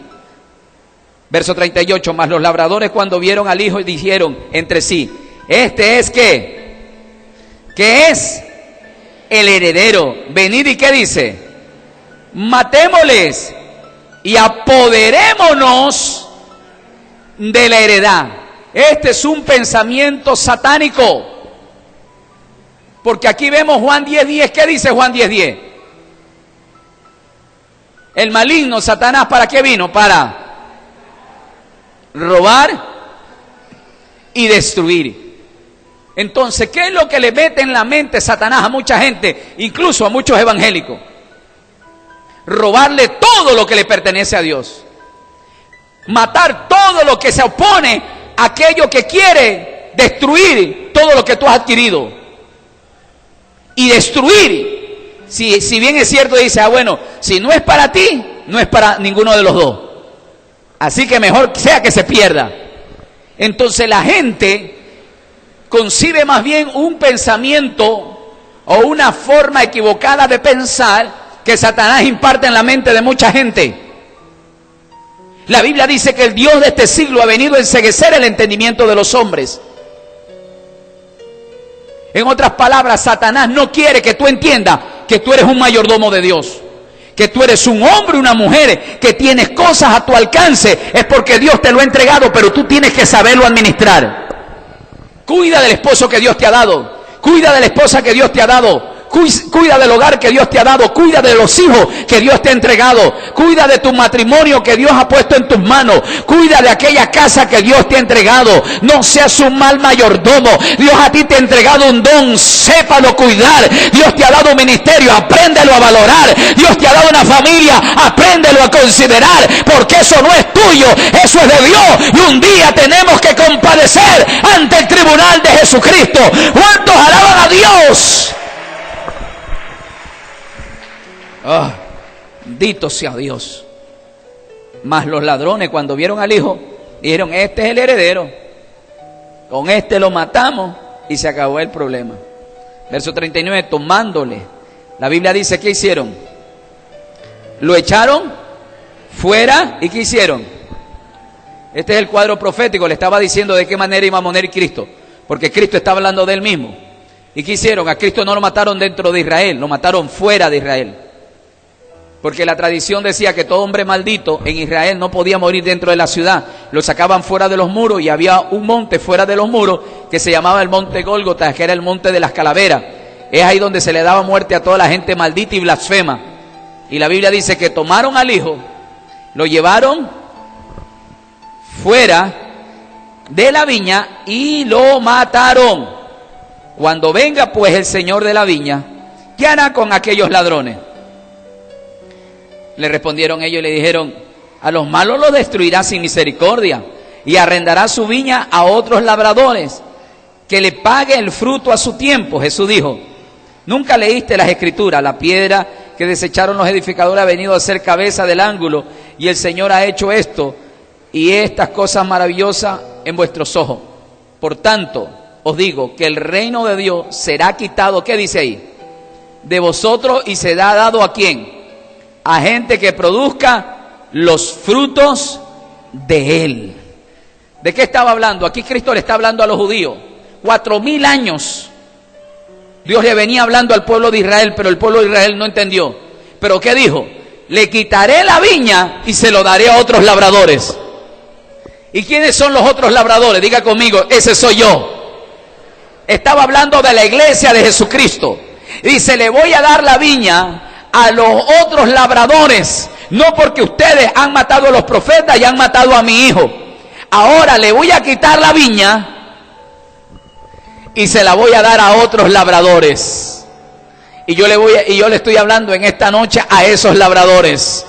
S1: Verso 38. Mas los labradores cuando vieron al hijo dijeron entre sí, este es ¿qué? ¿Qué es? El heredero. Venid y ¿qué dice? Matémosles y apoderémonos de la heredad. Este es un pensamiento satánico. Porque aquí vemos Juan 10:10. ¿Qué dice Juan 10:10? El maligno, Satanás, ¿para qué vino? Para robar y destruir. Entonces, ¿qué es lo que le mete en la mente Satanás a mucha gente, incluso a muchos evangélicos? Robarle todo lo que le pertenece a Dios. Matar todo lo que se opone a aquello que quiere destruir todo lo que tú has adquirido. Y destruir, si bien es cierto, dice, bueno, si no es para ti, no es para ninguno de los dos. Así que mejor sea que se pierda. Entonces la gente concibe más bien un pensamiento o una forma equivocada de pensar que Satanás imparte en la mente de mucha gente. La Biblia dice que el Dios de este siglo ha venido a enceguecer el entendimiento de los hombres. En otras palabras, Satanás no quiere que tú entiendas que tú eres un mayordomo de Dios, que tú eres un hombre, una mujer, que tienes cosas a tu alcance. Es porque Dios te lo ha entregado, pero tú tienes que saberlo administrar. Cuida del esposo que Dios te ha dado, cuida de la esposa que Dios te ha dado, cuida del hogar que Dios te ha dado, cuida de los hijos que Dios te ha entregado, cuida de tu matrimonio que Dios ha puesto en tus manos, cuida de aquella casa que Dios te ha entregado. No seas un mal mayordomo. Dios a ti te ha entregado un don, sépalo cuidar. Dios te ha dado un ministerio, apréndelo a valorar. Dios te ha dado una familia, apréndelo a considerar, porque eso no es tuyo, eso es de Dios. Y un día tenemos que comparecer ante el tribunal de Jesucristo. ¿Cuántos alaban a Dios? Oh, bendito sea Dios. Mas los ladrones, cuando vieron al hijo, dijeron, este es el heredero, con este lo matamos y se acabó el problema. Verso 39, tomándole, la Biblia dice, ¿qué hicieron? Lo echaron fuera. ¿Y qué hicieron? Este es el cuadro profético. Le estaba diciendo de qué manera iba a morir Cristo, porque Cristo está hablando de él mismo. ¿Y qué hicieron? A Cristo no lo mataron dentro de Israel, lo mataron fuera de Israel. Porque la tradición decía que todo hombre maldito en Israel no podía morir dentro de la ciudad. Lo sacaban fuera de los muros, y había un monte fuera de los muros que se llamaba el monte Gólgota, que era el monte de las calaveras. Es ahí donde se le daba muerte a toda la gente maldita y blasfema. Y la Biblia dice que tomaron al hijo, lo llevaron fuera de la viña y lo mataron. Cuando venga pues el Señor de la viña, ¿qué hará con aquellos ladrones? Le respondieron ellos y le dijeron, a los malos los destruirá sin misericordia y arrendará su viña a otros labradores, que le pague el fruto a su tiempo. Jesús dijo, ¿nunca leíste las Escrituras? La piedra que desecharon los edificadores ha venido a ser cabeza del ángulo, y el Señor ha hecho esto y estas cosas maravillosas en vuestros ojos. Por tanto, os digo que el reino de Dios será quitado, ¿qué dice ahí? De vosotros, y será dado ¿a quién? A gente que produzca los frutos de él. ¿De qué estaba hablando? Aquí Cristo le está hablando a los judíos. 4000 años Dios le venía hablando al pueblo de Israel, pero el pueblo de Israel no entendió. ¿Pero qué dijo? Le quitaré la viña y se lo daré a otros labradores. ¿Y quiénes son los otros labradores? Diga conmigo, ese soy yo. Estaba hablando de la iglesia de Jesucristo. Dice, le voy a dar la viña a los otros labradores, no porque ustedes han matado a los profetas y han matado a mi hijo. Ahora le voy a quitar la viña y se la voy a dar a otros labradores. Y yo le estoy hablando en esta noche a esos labradores.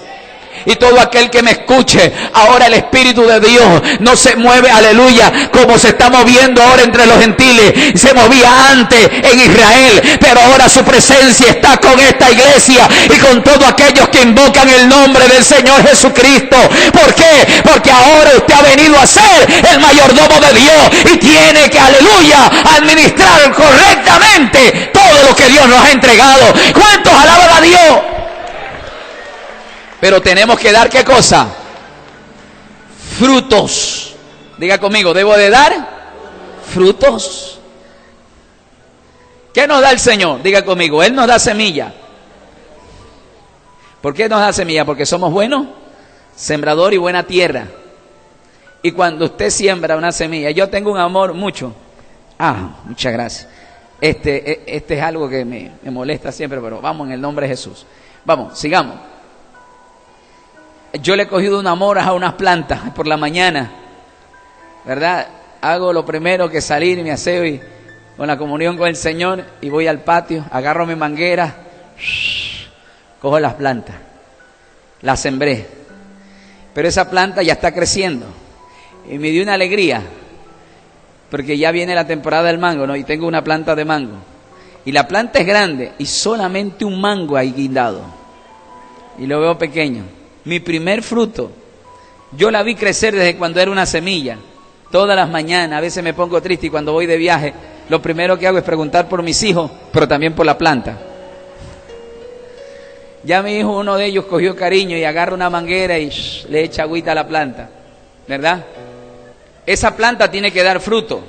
S1: Y todo aquel que me escuche, ahora el Espíritu de Dios no se mueve, aleluya, como se está moviendo ahora entre los gentiles. Se movía antes en Israel, pero ahora su presencia está con esta iglesia y con todos aquellos que invocan el nombre del Señor Jesucristo. ¿Por qué? Porque ahora usted ha venido a ser el mayordomo de Dios y tiene que, aleluya, administrar correctamente todo lo que Dios nos ha entregado. ¿Cuántos alaban a Dios? Pero tenemos que dar, ¿qué cosa? Frutos. Diga conmigo, ¿debo de dar frutos? ¿Qué nos da el Señor? Diga conmigo, Él nos da semilla. ¿Por qué nos da semilla? Porque somos buenos, sembrador y buena tierra. Y cuando usted siembra una semilla, yo tengo un amor mucho. Muchas gracias. Este es algo que me molesta siempre, pero vamos en el nombre de Jesús. Vamos, sigamos. yo le he cogido un amor a unas plantas por la mañana, ¿verdad? Hago lo primero que salir, me aseo y con la comunión con el Señor y voy al patio, agarro mi manguera, cojo las plantas, las sembré, pero esa planta ya está creciendo y me dio una alegría porque ya viene la temporada del mango, ¿no? Y tengo una planta de mango y la planta es grande y solamente un mango ahí guindado y lo veo pequeño. Mi primer fruto, yo la vi crecer desde cuando era una semilla. Todas las mañanas, a veces me pongo triste y cuando voy de viaje, lo primero que hago es preguntar por mis hijos, pero también por la planta. Ya mi hijo, uno de ellos cogió cariño y agarra una manguera y le echa agüita a la planta, ¿verdad? Esa planta tiene que dar fruto.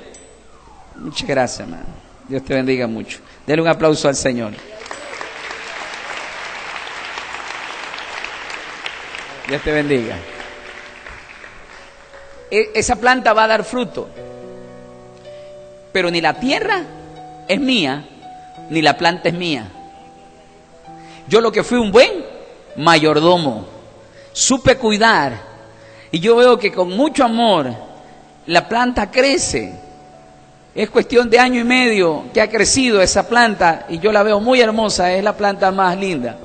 S1: Muchas gracias, hermano. Dios te bendiga mucho. Denle un aplauso al Señor. Dios te bendiga. Esa planta va a dar fruto, pero ni la tierra es mía, ni la planta es mía. Yo lo que fui un buen mayordomo, supe cuidar, y yo veo que con mucho amor la planta crece. Es cuestión de 1 año y medio que ha crecido esa planta, y yo la veo muy hermosa, es la planta más linda.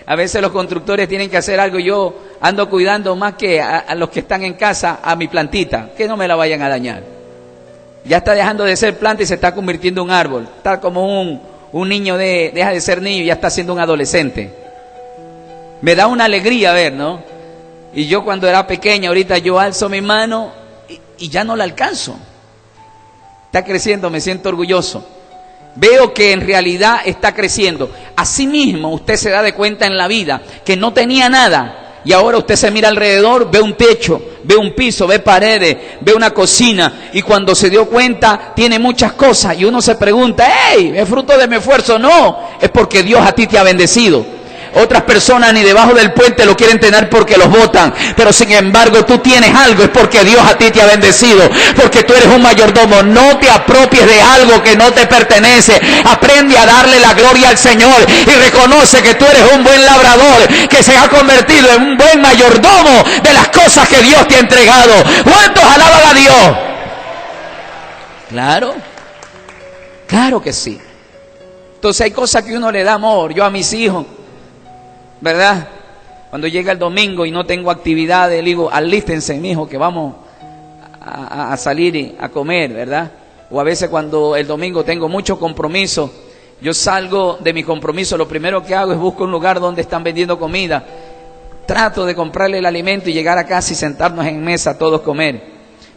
S1: A veces los constructores tienen que hacer algo, yo ando cuidando más que a los que están en casa, a mi plantita, que no me la vayan a dañar. Ya está dejando de ser planta y se está convirtiendo en un árbol. Está como un niño deja de ser niño y ya está siendo un adolescente. Me da una alegría ver, ¿no? Y yo cuando era pequeña, ahorita yo alzo mi mano y ya no la alcanzo. Está creciendo, me siento orgulloso. Veo que en realidad está creciendo. Asimismo, usted se da de cuenta en la vida que no tenía nada y ahora usted se mira alrededor, ve un techo, ve un piso, ve paredes, ve una cocina y cuando se dio cuenta tiene muchas cosas y uno se pregunta, ¡hey! ¿Es fruto de mi esfuerzo? No, es porque Dios a ti te ha bendecido. Otras personas ni debajo del puente lo quieren tener porque los botan, pero sin embargo tú tienes algo, es porque Dios a ti te ha bendecido, porque tú eres un mayordomo. No te apropies de algo que no te pertenece. Aprende a darle la gloria al Señor y reconoce que tú eres un buen labrador, que se ha convertido en un buen mayordomo de las cosas que Dios te ha entregado. ¿Cuántos alaban a Dios? Claro, claro que sí. Entonces hay cosas que uno le da amor. Yo a mis hijos, ¿verdad? Cuando llega el domingo y no tengo actividades, le digo, alístense, mijo, que vamos a salir a comer, ¿verdad? O a veces cuando el domingo tengo mucho compromiso, yo salgo de mi compromiso, lo primero que hago es busco un lugar donde están vendiendo comida. Trato de comprarle el alimento y llegar a casa y sentarnos en mesa todos comer.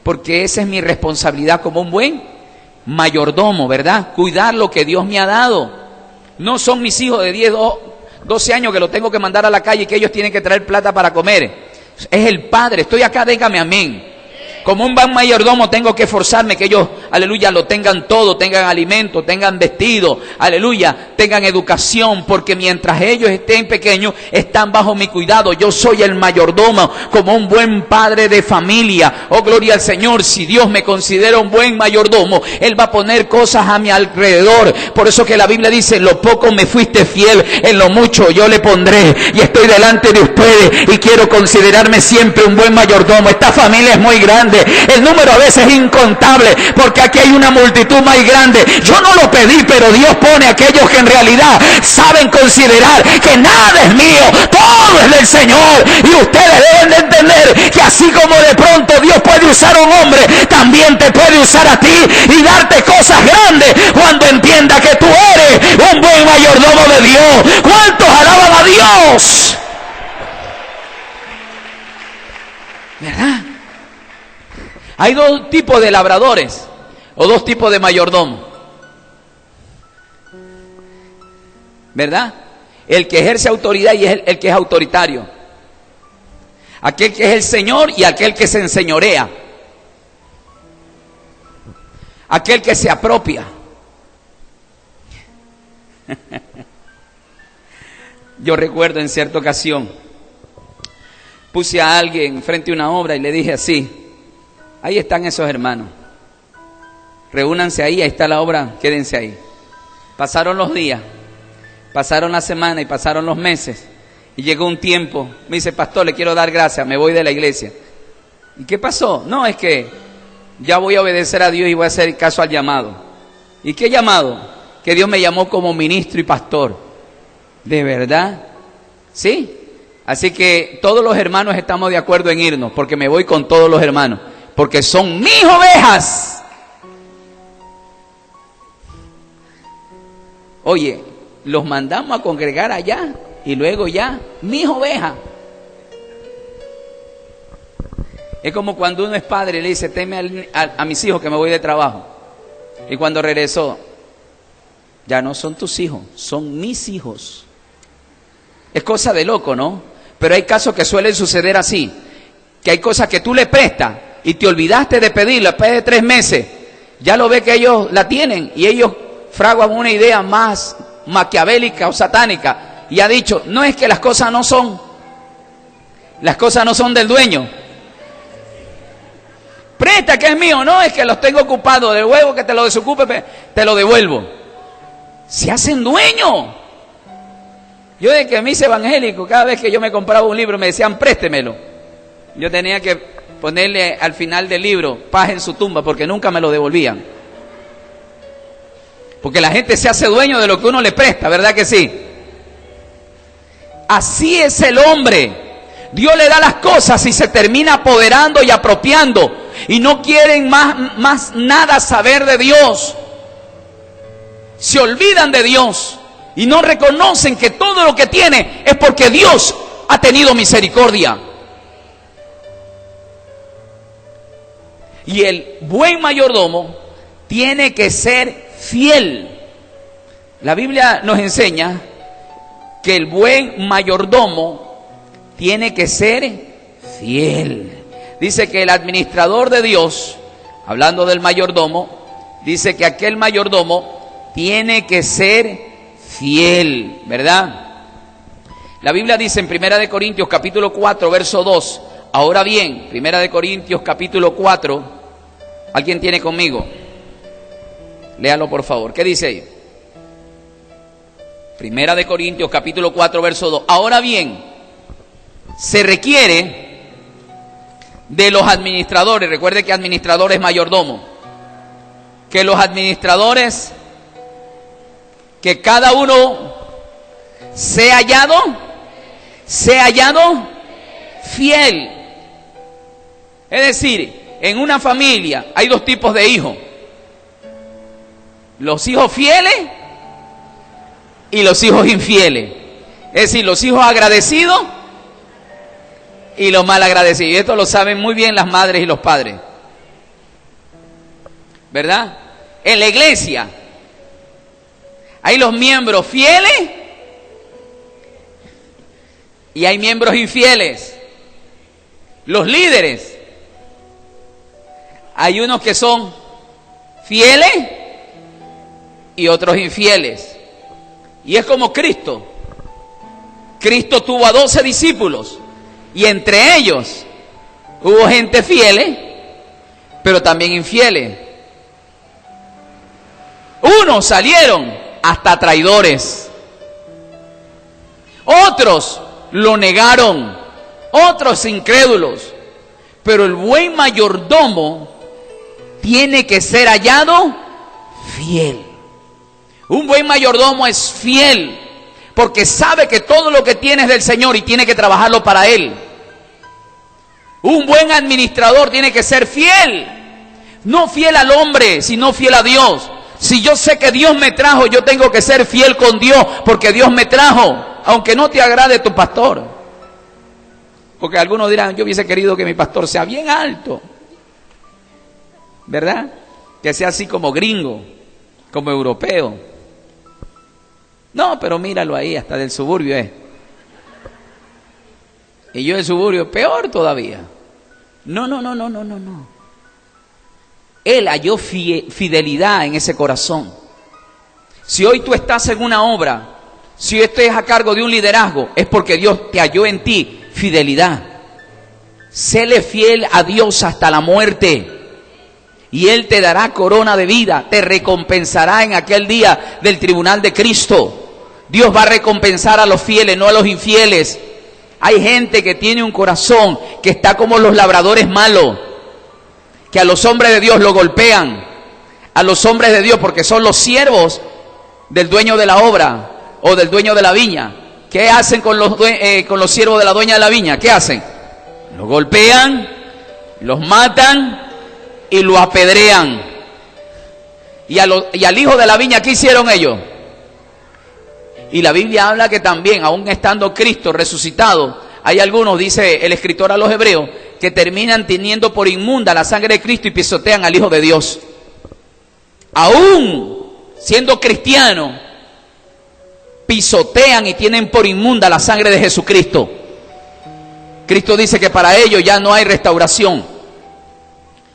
S1: Porque esa es mi responsabilidad como un buen mayordomo, ¿verdad? Cuidar lo que Dios me ha dado. No son mis hijos de 10, 12 años que los tengo que mandar a la calle y que ellos tienen que traer plata para comer. Es el Padre. Estoy acá, dígame amén. Como un buen mayordomo tengo que esforzarme que ellos, aleluya, lo tengan todo, tengan alimento, tengan vestido, aleluya, tengan educación, porque mientras ellos estén pequeños, están bajo mi cuidado. Yo soy el mayordomo, como un buen padre de familia. Oh, gloria al Señor. Si Dios me considera un buen mayordomo, Él va a poner cosas a mi alrededor. Por eso que la Biblia dice, en lo poco me fuiste fiel, en lo mucho yo le pondré. Y estoy delante de ustedes y quiero considerarme siempre un buen mayordomo. Esta familia es muy grande. El número a veces es incontable, porque aquí hay una multitud más grande. Yo no lo pedí, pero Dios pone a aquellos que en realidad saben considerar que nada es mío, todo es del Señor. Y ustedes deben de entender que así como de pronto Dios puede usar a un hombre, también te puede usar a ti y darte cosas grandes cuando entienda que tú eres un buen mayordomo de Dios. ¿Cuántos alaban a Dios? ¿Verdad? Hay dos tipos de labradores o dos tipos de mayordomos, ¿verdad? El que ejerce autoridad y el que es autoritario. Aquel que es el Señor y aquel que se enseñorea. Aquel que se apropia. Yo recuerdo en cierta ocasión, puse a alguien frente a una obra y le dije así: ahí están esos hermanos, reúnanse ahí está la obra, quédense ahí. Pasaron los días, pasaron la semana y pasaron los meses, Y llegó un tiempo, me dice, pastor, le quiero dar gracias, me voy de la iglesia. ¿Y qué pasó? No, es que ya voy a obedecer a Dios y voy a hacer caso al llamado. ¿Y qué llamado? Que Dios me llamó como ministro y pastor. ¿De verdad? ¿Sí? Así que todos los hermanos estamos de acuerdo en irnos, porque me voy con todos los hermanos, porque son mis ovejas. Oye, los mandamos a congregar allá y luego ya, mis ovejas. Es como cuando uno es padre y le dice, teme a mis hijos que me voy de trabajo. Y cuando regresó, ya no son tus hijos, son mis hijos. Es cosa de loco, ¿no? Pero hay casos que suelen suceder así, que hay cosas que tú le prestas y te olvidaste de pedirla después de 3 meses. Ya lo ve que ellos la tienen y ellos fraguan una idea más maquiavélica o satánica y ha dicho, no es que las cosas no son del dueño. Presta que es mío, no es que los tengo ocupados, del huevo que te lo desocupe, te lo devuelvo. Se hacen dueños. Yo desde que me hice evangélico, cada vez que yo me compraba un libro me decían préstemelo. Yo tenía que ponerle al final del libro paz en su tumba porque nunca me lo devolvían. Porque la gente se hace dueño de lo que uno le presta, ¿verdad que sí? Así es el hombre. Dios le da las cosas y se termina apoderando y apropiando. Y no quieren más nada saber de Dios. Se olvidan de Dios. Y no reconocen que todo lo que tiene es porque Dios ha tenido misericordia. Y el buen mayordomo tiene que ser fiel. La Biblia nos enseña que el buen mayordomo tiene que ser fiel. Dice que el administrador de Dios, hablando del mayordomo, dice que aquel mayordomo tiene que ser fiel, ¿verdad? La Biblia dice en 1 Corintios capítulo 4, verso 2, ahora bien, 1 Corintios capítulo 4, ¿alguien tiene conmigo? Léalo por favor, ¿qué dice ahí? 1 Corintios capítulo 4, verso 2, ahora bien, se requiere de los administradores, recuerde que administrador es mayordomo, que los administradores, que cada uno sea hallado fiel. Es decir, en una familia hay 2 tipos de hijos: los hijos fieles y los hijos infieles. Es decir, los hijos agradecidos y los mal agradecidos. Y esto lo saben muy bien las madres y los padres, ¿verdad? En la iglesia hay los miembros fieles y hay miembros infieles. Los líderes, hay unos que son fieles y otros infieles. Y es como Cristo. Cristo tuvo a 12 discípulos y entre ellos hubo gente fieles, pero también infieles. Unos salieron hasta traidores, otros lo negaron, otros incrédulos, pero el buen mayordomo tiene que ser hallado fiel. Un buen mayordomo es fiel porque sabe que todo lo que tiene es del Señor y tiene que trabajarlo para Él. Un buen administrador tiene que ser fiel, no fiel al hombre, sino fiel a Dios. Si yo sé que Dios me trajo, yo tengo que ser fiel con Dios, porque Dios me trajo, aunque no te agrade tu pastor. Porque algunos dirán, yo hubiese querido que mi pastor sea bien alto, ¿verdad? Que sea así como gringo, como europeo. No, pero míralo ahí, hasta del suburbio es. Y yo del suburbio, peor todavía. No. Él halló fidelidad en ese corazón. Si hoy tú estás en una obra, si hoy estás a cargo de un liderazgo, es porque Dios te halló en ti fidelidad. Séle fiel a Dios hasta la muerte y Él te dará corona de vida, te recompensará en aquel día del tribunal de Cristo. Dios va a recompensar a los fieles, no a los infieles. Hay gente que tiene un corazón que está como los labradores malos, que a los hombres de Dios lo golpean, a los hombres de Dios, porque son los siervos del dueño de la obra o del dueño de la viña. ¿Qué hacen con los siervos de la dueña de la viña? ¿Qué hacen? Los golpean, los matan y lo apedrean. Y al hijo de la viña, ¿qué hicieron ellos? Y la Biblia habla que también, aún estando Cristo resucitado, hay algunos, dice el escritor a los hebreos, que terminan teniendo por inmunda la sangre de Cristo y pisotean al Hijo de Dios. Aún siendo cristianos, pisotean y tienen por inmunda la sangre de Jesucristo. Cristo dice que para ellos ya no hay restauración.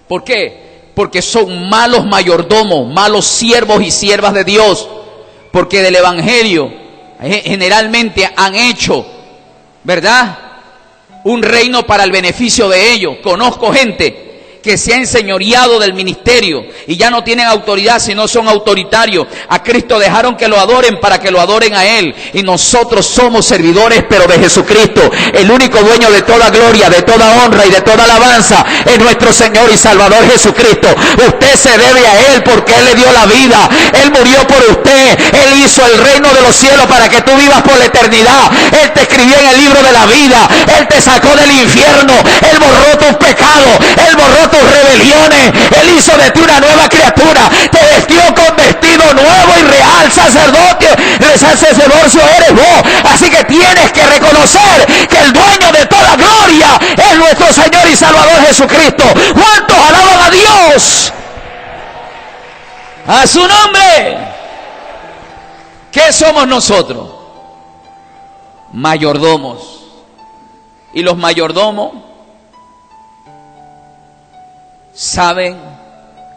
S1: ¿Por qué? Porque son malos mayordomos, malos siervos y siervas de Dios. Porque del Evangelio generalmente han hecho, ¿verdad?, un reino para el beneficio de ellos. Conozco gente que se ha enseñoreado del ministerio y ya no tienen autoridad, sino son autoritarios. A Cristo dejaron que lo adoren para que lo adoren a Él, y nosotros somos servidores pero de Jesucristo. El único dueño de toda gloria, de toda honra y de toda alabanza es nuestro Señor y Salvador Jesucristo. Usted se debe a Él porque Él le dio la vida, Él murió por usted, Él hizo el reino de los cielos para que tú vivas por la eternidad. Él te escribió en el libro de la vida, Él te sacó del infierno, Él borró tus pecados, Él borró tus rebeliones, Él hizo de ti una nueva criatura, te vestió con vestido nuevo y real sacerdocio eres vos. Así que tienes que reconocer que el dueño de toda gloria es nuestro Señor y Salvador Jesucristo. ¿Cuántos alaban a Dios? A su nombre. ¿Qué somos nosotros? Mayordomos. Y los mayordomos saben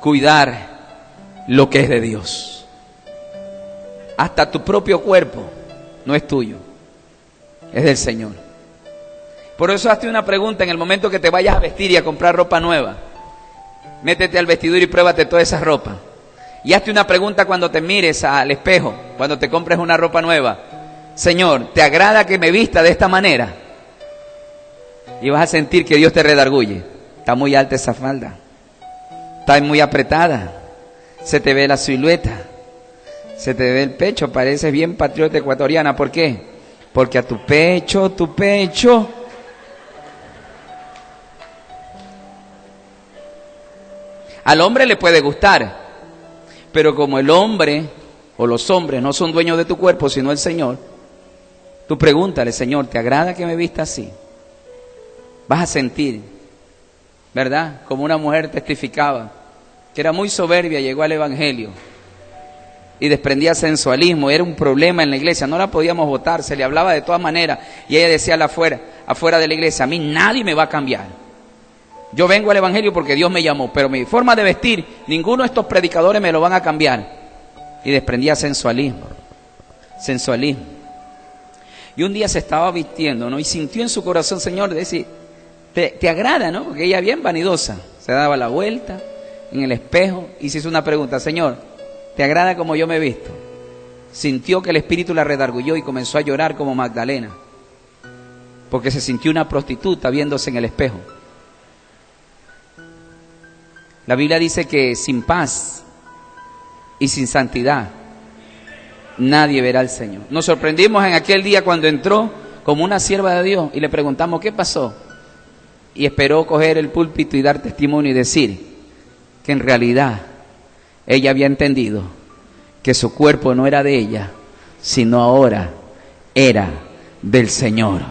S1: cuidar lo que es de Dios. Hasta tu propio cuerpo no es tuyo, es del Señor. Por eso hazte una pregunta en el momento que te vayas a vestir y a comprar ropa nueva. Métete al vestidor y pruébate toda esa ropa. Y hazte una pregunta cuando te mires al espejo, cuando te compres una ropa nueva. Señor, ¿te agrada que me vista de esta manera? Y vas a sentir que Dios te redarguye. Está muy alta esa falda, está muy apretada, se te ve la silueta, se te ve el pecho, pareces bien patriota ecuatoriana. ¿Por qué? Porque a tu pecho, al hombre le puede gustar, pero como el hombre o los hombres no son dueños de tu cuerpo, sino el Señor, tú pregúntale: Señor, ¿te agrada que me vista así? Vas a sentir, ¿verdad? Como una mujer testificaba, que era muy soberbia, llegó al Evangelio y desprendía sensualismo, era un problema en la iglesia, no la podíamos votar, se le hablaba de todas maneras, y ella decía afuera de la iglesia: a mí nadie me va a cambiar, yo vengo al Evangelio porque Dios me llamó, pero mi forma de vestir, ninguno de estos predicadores me lo van a cambiar. Y desprendía sensualismo. Y un día se estaba vistiendo, ¿no? Y sintió en su corazón: Señor, decir, te agrada, ¿no? Porque ella bien vanidosa, se daba la vuelta en el espejo y se hizo una pregunta: Señor, ¿te agrada como yo me he visto? Sintió que el Espíritu la redarguyó y comenzó a llorar como Magdalena, porque se sintió una prostituta viéndose en el espejo. La Biblia dice que sin paz y sin santidad nadie verá al Señor. Nos sorprendimos en aquel día cuando entró como una sierva de Dios y le preguntamos: ¿qué pasó? Y esperó coger el púlpito y dar testimonio y decir que en realidad ella había entendido que su cuerpo no era de ella, sino ahora era del Señor.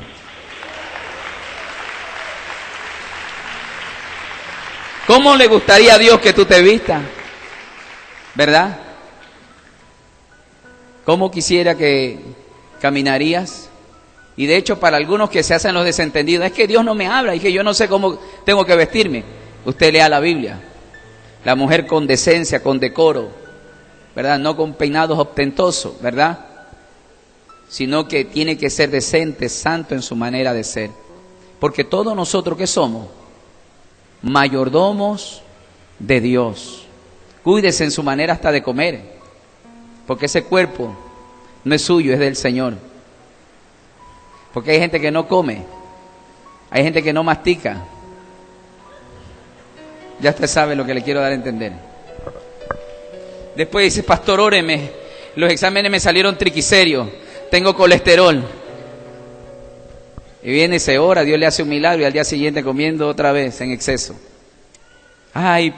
S1: ¿Cómo le gustaría a Dios que tú te vistas? ¿Verdad? ¿Cómo quisiera que caminarías? Y de hecho, para algunos que se hacen los desentendidos: es que Dios no me habla y que yo no sé cómo tengo que vestirme. Usted lea la Biblia. La mujer con decencia, con decoro, ¿verdad? No con peinados ostentosos, ¿verdad? Sino que tiene que ser decente, santo en su manera de ser. Porque todos nosotros, ¿qué somos? Mayordomos de Dios. Cuídese en su manera hasta de comer, porque ese cuerpo no es suyo, es del Señor. Porque hay gente que no come, hay gente que no mastica. Ya usted sabe lo que le quiero dar a entender. Después dice, pastor, óreme, los exámenes me salieron triquicerios, tengo colesterol. Y viene y se ora, Dios le hace un milagro y al día siguiente comiendo otra vez en exceso. Ay,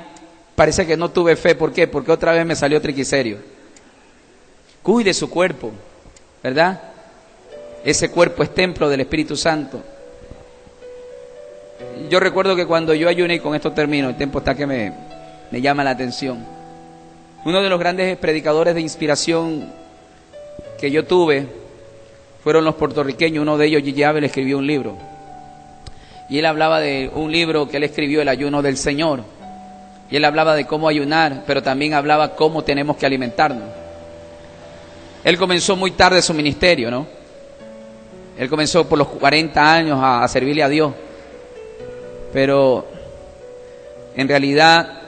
S1: parece que no tuve fe, ¿por qué? Porque otra vez me salió triquicerio. Cuide su cuerpo, ¿verdad? Ese cuerpo es templo del Espíritu Santo. Yo recuerdo que cuando yo ayuné, y con esto termino, el tiempo está que me llama la atención. Uno de los grandes predicadores de inspiración que yo tuve fueron los puertorriqueños. Uno de ellos, Gigi Abel, escribió un libro. Y él hablaba de un libro que él escribió, El ayuno del Señor. Y él hablaba de cómo ayunar, pero también hablaba cómo tenemos que alimentarnos. Él comenzó muy tarde su ministerio, ¿no? Él comenzó por los 40 años a servirle a Dios. Pero en realidad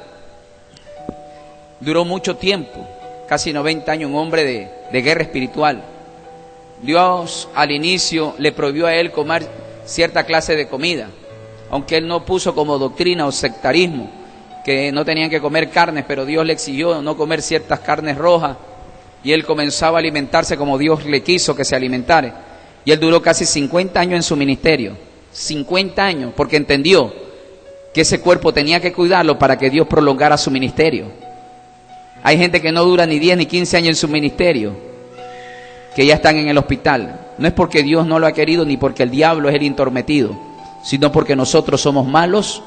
S1: duró mucho tiempo, casi 90 años, un hombre de guerra espiritual. Dios al inicio le prohibió a él comer cierta clase de comida, aunque él no puso como doctrina o sectarismo que no tenían que comer carnes, pero Dios le exigió no comer ciertas carnes rojas y él comenzaba a alimentarse como Dios le quiso que se alimentara. Y él duró casi 50 años en su ministerio, 50 años, porque entendió que ese cuerpo tenía que cuidarlo para que Dios prolongara su ministerio. Hay gente que no dura ni 10 ni 15 años en su ministerio, que ya están en el hospital. No es porque Dios no lo ha querido ni porque el diablo es el intrometido, sino porque nosotros somos malos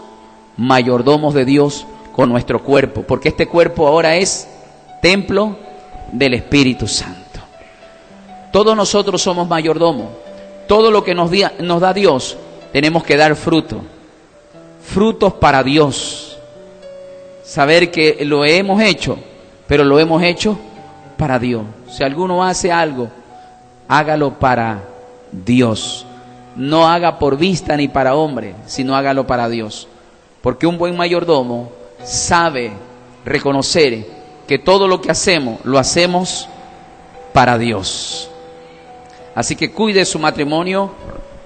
S1: mayordomos de Dios con nuestro cuerpo, porque este cuerpo ahora es templo del Espíritu Santo. Todos nosotros somos mayordomos. Todo lo que nos da Dios, tenemos que dar fruto. Frutos para Dios. Saber que lo hemos hecho, pero lo hemos hecho para Dios. Si alguno hace algo, hágalo para Dios. No haga por vista ni para hombre, sino hágalo para Dios. Porque un buen mayordomo sabe reconocer que todo lo que hacemos, lo hacemos para Dios. Así que cuide su matrimonio,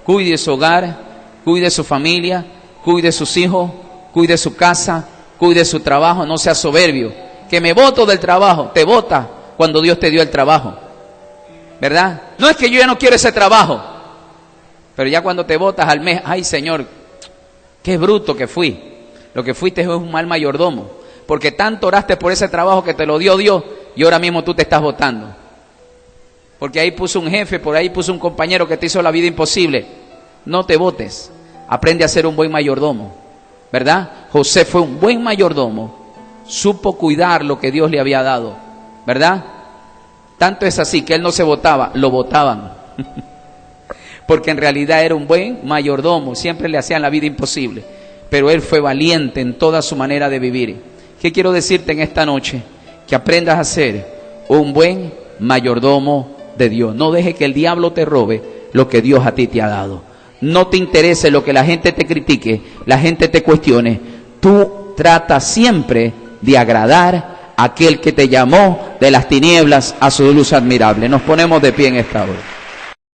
S1: cuide su hogar, cuide su familia, cuide sus hijos, cuide su casa, cuide su trabajo. No sea soberbio. Que me boto del trabajo, te bota cuando Dios te dio el trabajo, ¿verdad? No es que yo ya no quiero ese trabajo, pero ya cuando te botas al mes, ay Señor, qué bruto que fui. Lo que fuiste es un mal mayordomo, porque tanto oraste por ese trabajo que te lo dio Dios y ahora mismo tú te estás botando. Porque ahí puso un jefe, por ahí puso un compañero que te hizo la vida imposible. No te botes, aprende a ser un buen mayordomo, ¿verdad? José fue un buen mayordomo, supo cuidar lo que Dios le había dado, ¿verdad? Tanto es así que él no se botaba, lo botaban. Porque en realidad era un buen mayordomo, siempre le hacían la vida imposible. Pero él fue valiente en toda su manera de vivir. ¿Qué quiero decirte en esta noche? Que aprendas a ser un buen mayordomo de Dios. No deje que el diablo te robe lo que Dios a ti te ha dado. No te interese lo que la gente te critique, la gente te cuestione. Tú trata siempre de agradar a aquel que te llamó de las tinieblas a su luz admirable. Nos ponemos de pie en esta hora.